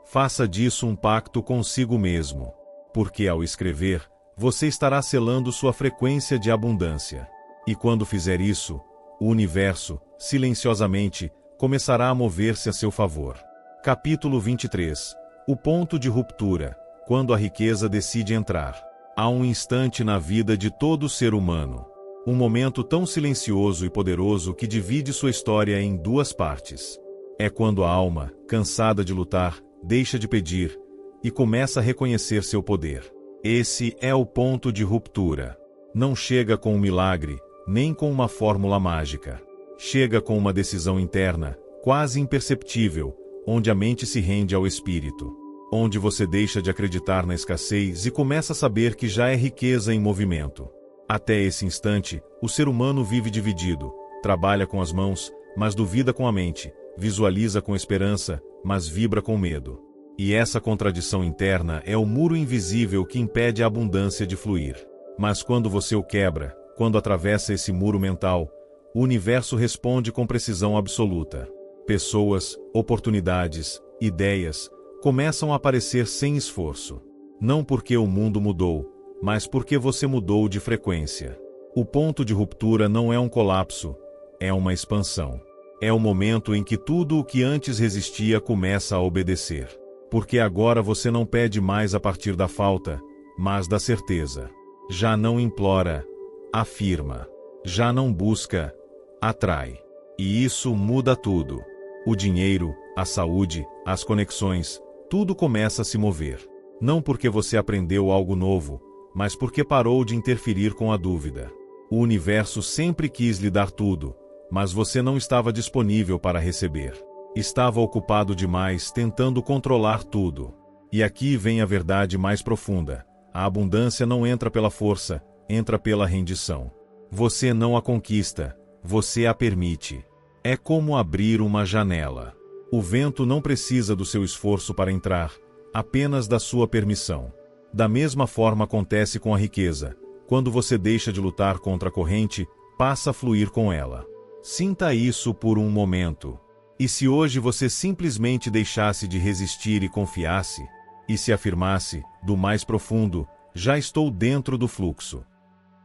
Faça disso um pacto consigo mesmo. Porque ao escrever, você estará selando sua frequência de abundância. E quando fizer isso, o universo, silenciosamente, começará a mover-se a seu favor. Capítulo 23. O ponto de ruptura, quando a riqueza decide entrar. Há um instante na vida de todo ser humano. Um momento tão silencioso e poderoso que divide sua história em duas partes. É quando a alma, cansada de lutar, deixa de pedir e começa a reconhecer seu poder. Esse é o ponto de ruptura. Não chega com um milagre, nem com uma fórmula mágica. Chega com uma decisão interna, quase imperceptível, onde a mente se rende ao espírito. Onde você deixa de acreditar na escassez e começa a saber que já é riqueza em movimento. Até esse instante, o ser humano vive dividido, trabalha com as mãos, mas duvida com a mente, visualiza com esperança, mas vibra com medo. E essa contradição interna é o muro invisível que impede a abundância de fluir. Mas quando você o quebra, quando atravessa esse muro mental, o universo responde com precisão absoluta. Pessoas, oportunidades, ideias, começam a aparecer sem esforço. Não porque o mundo mudou, mas porque você mudou de frequência. O ponto de ruptura não é um colapso, é uma expansão. É o momento em que tudo o que antes resistia começa a obedecer. Porque agora você não pede mais a partir da falta, mas da certeza. Já não implora, afirma. Já não busca, atrai. E isso muda tudo. O dinheiro, a saúde, as conexões, tudo começa a se mover. Não porque você aprendeu algo novo, mas porque parou de interferir com a dúvida. O universo sempre quis lhe dar tudo, mas você não estava disponível para receber. Estava ocupado demais tentando controlar tudo. E aqui vem a verdade mais profunda. A abundância não entra pela força, entra pela rendição. Você não a conquista, você a permite. É como abrir uma janela. O vento não precisa do seu esforço para entrar, apenas da sua permissão. Da mesma forma acontece com a riqueza. Quando você deixa de lutar contra a corrente, passa a fluir com ela. Sinta isso por um momento. E se hoje você simplesmente deixasse de resistir e confiasse, e se afirmasse, do mais profundo, já estou dentro do fluxo.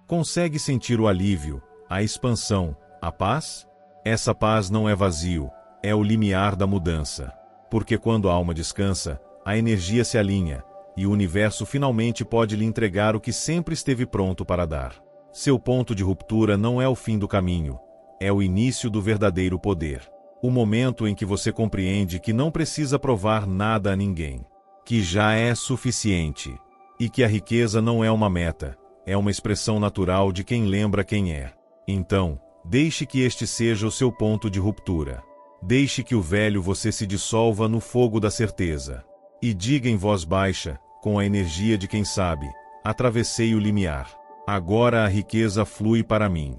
Consegue sentir o alívio, a expansão, a paz? Essa paz não é vazio, é o limiar da mudança. Porque quando a alma descansa, a energia se alinha, e o universo finalmente pode lhe entregar o que sempre esteve pronto para dar. Seu ponto de ruptura não é o fim do caminho, é o início do verdadeiro poder. O momento em que você compreende que não precisa provar nada a ninguém, que já é suficiente, e que a riqueza não é uma meta, é uma expressão natural de quem lembra quem é. Então, deixe que este seja o seu ponto de ruptura. Deixe que o velho você se dissolva no fogo da certeza. E diga em voz baixa, com a energia de quem sabe, atravessei o limiar. Agora a riqueza flui para mim.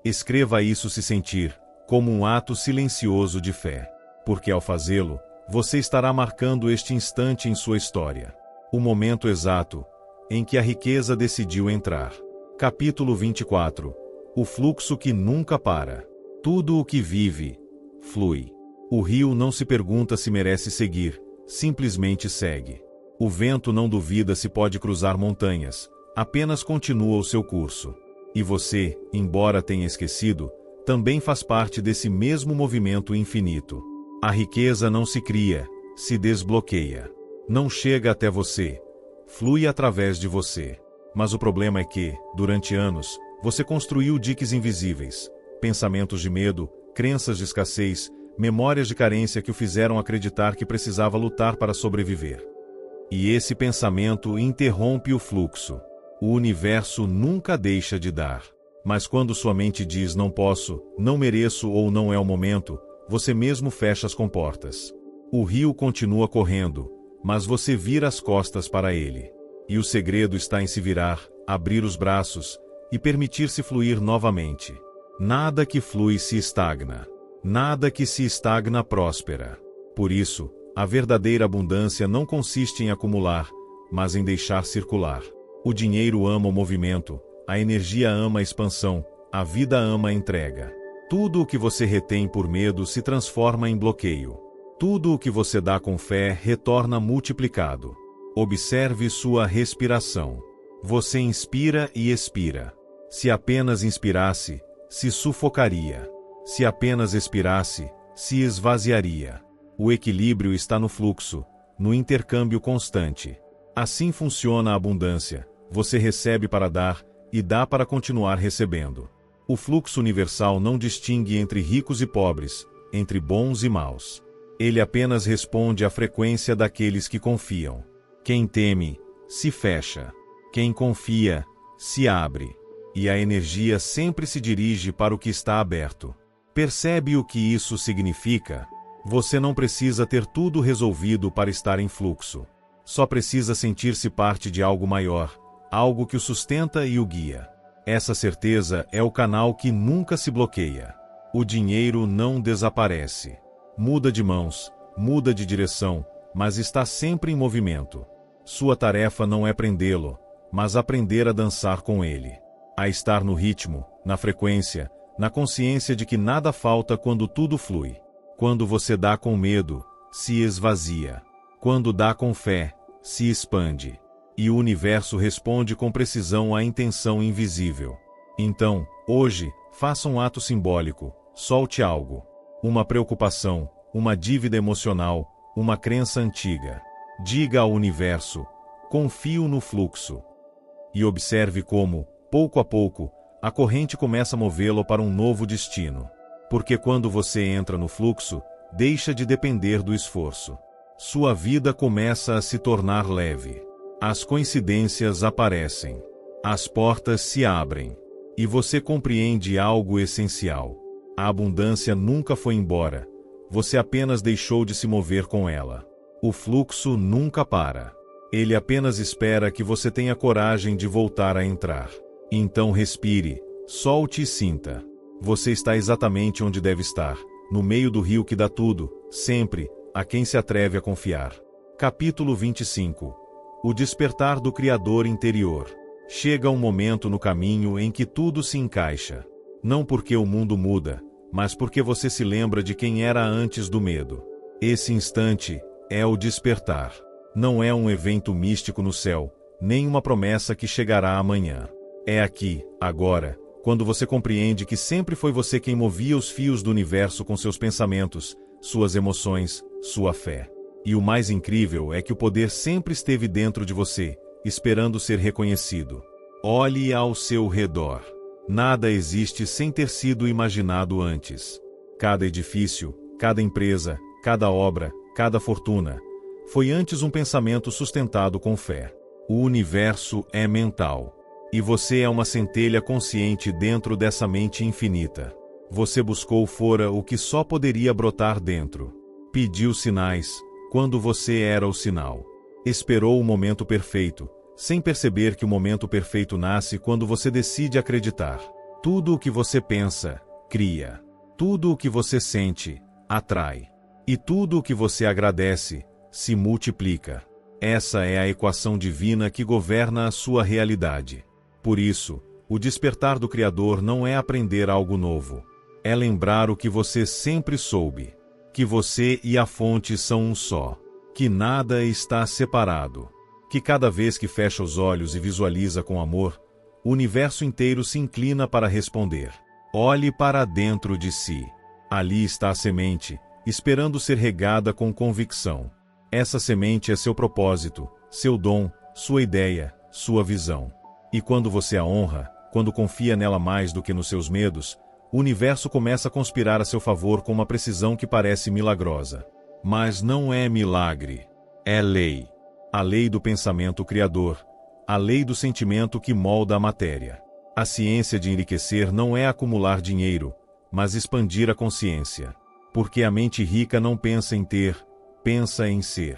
Escreva isso se sentir, como um ato silencioso de fé. Porque ao fazê-lo, você estará marcando este instante em sua história. O momento exato em que a riqueza decidiu entrar. Capítulo 24. O fluxo que nunca para. Tudo o que vive, flui. O rio não se pergunta se merece seguir, simplesmente segue. O vento não duvida se pode cruzar montanhas, apenas continua o seu curso. E você, embora tenha esquecido, também faz parte desse mesmo movimento infinito. A riqueza não se cria, se desbloqueia. Não chega até você, flui através de você. Mas o problema é que, durante anos, você construiu diques invisíveis, pensamentos de medo, crenças de escassez, memórias de carência que o fizeram acreditar que precisava lutar para sobreviver. E esse pensamento interrompe o fluxo. O universo nunca deixa de dar. Mas quando sua mente diz não posso, não mereço ou não é o momento, você mesmo fecha as comportas. O rio continua correndo, mas você vira as costas para ele. E o segredo está em se virar, abrir os braços e permitir-se fluir novamente. Nada que flui se estagna. Nada que se estagna prospera. Por isso, a verdadeira abundância não consiste em acumular, mas em deixar circular. O dinheiro ama o movimento, a energia ama a expansão, a vida ama a entrega. Tudo o que você retém por medo se transforma em bloqueio. Tudo o que você dá com fé retorna multiplicado. Observe sua respiração. Você inspira e expira. Se apenas inspirasse, se sufocaria. Se apenas expirasse, se esvaziaria. O equilíbrio está no fluxo, no intercâmbio constante. Assim funciona a abundância. Você recebe para dar, e dá para continuar recebendo. O fluxo universal não distingue entre ricos e pobres, entre bons e maus. Ele apenas responde à frequência daqueles que confiam. Quem teme, se fecha. Quem confia, se abre. E a energia sempre se dirige para o que está aberto. Percebe o que isso significa? Você não precisa ter tudo resolvido para estar em fluxo. Só precisa sentir-se parte de algo maior, algo que o sustenta e o guia. Essa certeza é o canal que nunca se bloqueia. O dinheiro não desaparece. Muda de mãos, muda de direção, mas está sempre em movimento. Sua tarefa não é prendê-lo, mas aprender a dançar com ele. A estar no ritmo, na frequência, na consciência de que nada falta quando tudo flui. Quando você dá com medo, se esvazia. Quando dá com fé, se expande. E o universo responde com precisão à intenção invisível. Então, hoje, faça um ato simbólico, solte algo. Uma preocupação, uma dívida emocional, uma crença antiga. Diga ao universo, confio no fluxo. E observe como, pouco a pouco, a corrente começa a movê-lo para um novo destino. Porque quando você entra no fluxo, deixa de depender do esforço. Sua vida começa a se tornar leve. As coincidências aparecem. As portas se abrem. E você compreende algo essencial. A abundância nunca foi embora. Você apenas deixou de se mover com ela. O fluxo nunca para. Ele apenas espera que você tenha coragem de voltar a entrar. Então respire, solte e sinta. Você está exatamente onde deve estar, no meio do rio que dá tudo, sempre, a quem se atreve a confiar. Capítulo 25. O despertar do Criador interior. Chega um momento no caminho em que tudo se encaixa. Não porque o mundo muda, mas porque você se lembra de quem era antes do medo. Esse instante é o despertar. Não é um evento místico no céu, nem uma promessa que chegará amanhã. É aqui, agora, Quando você compreende que sempre foi você quem movia os fios do universo com seus pensamentos, suas emoções, sua fé. E o mais incrível é que o poder sempre esteve dentro de você, esperando ser reconhecido. Olhe ao seu redor. Nada existe sem ter sido imaginado antes. Cada edifício, cada empresa, cada obra, cada fortuna, foi antes um pensamento sustentado com fé. O universo é mental. E você é uma centelha consciente dentro dessa mente infinita. Você buscou fora o que só poderia brotar dentro. Pediu sinais, quando você era o sinal. Esperou o momento perfeito, sem perceber que o momento perfeito nasce quando você decide acreditar. Tudo o que você pensa, cria. Tudo o que você sente, atrai. E tudo o que você agradece, se multiplica. Essa é a equação divina que governa a sua realidade. Por isso, o despertar do Criador não é aprender algo novo. É lembrar o que você sempre soube. Que você e a fonte são um só. Que nada está separado. Que cada vez que fecha os olhos e visualiza com amor, o universo inteiro se inclina para responder. Olhe para dentro de si. Ali está a semente, esperando ser regada com convicção. Essa semente é seu propósito, seu dom, sua ideia, sua visão. E quando você a honra, quando confia nela mais do que nos seus medos, o universo começa a conspirar a seu favor com uma precisão que parece milagrosa. Mas não é milagre. É lei. A lei do pensamento criador. A lei do sentimento que molda a matéria. A ciência de enriquecer não é acumular dinheiro, mas expandir a consciência. Porque a mente rica não pensa em ter, pensa em ser.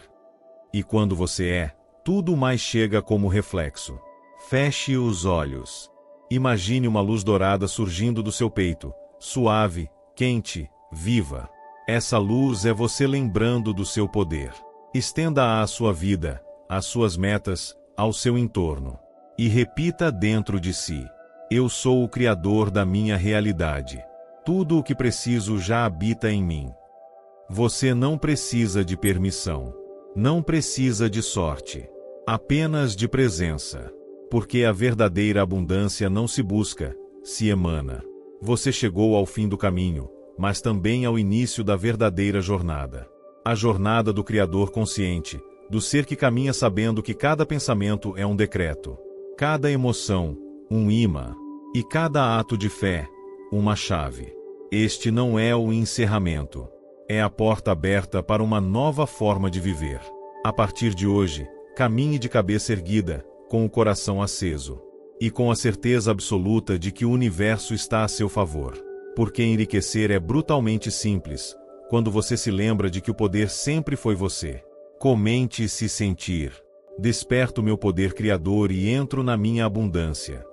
E quando você é, tudo mais chega como reflexo. Feche os olhos. Imagine uma luz dourada surgindo do seu peito, suave, quente, viva. Essa luz é você lembrando do seu poder. Estenda-a à sua vida, às suas metas, ao seu entorno. E repita dentro de si: eu sou o criador da minha realidade. Tudo o que preciso já habita em mim. Você não precisa de permissão. Não precisa de sorte. Apenas de presença. Porque a verdadeira abundância não se busca, se emana. Você chegou ao fim do caminho, mas também ao início da verdadeira jornada. A jornada do Criador consciente, do ser que caminha sabendo que cada pensamento é um decreto, cada emoção, um imã, e cada ato de fé, uma chave. Este não é o encerramento. É a porta aberta para uma nova forma de viver. A partir de hoje, caminhe de cabeça erguida, com o coração aceso. E com a certeza absoluta de que o universo está a seu favor. Porque enriquecer é brutalmente simples, quando você se lembra de que o poder sempre foi você. Comente se sentir. Desperto meu poder criador e entro na minha abundância.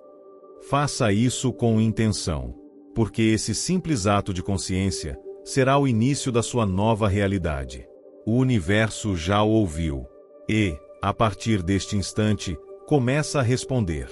Faça isso com intenção. Porque esse simples ato de consciência será o início da sua nova realidade. O universo já o ouviu. E, a partir deste instante, começa a responder.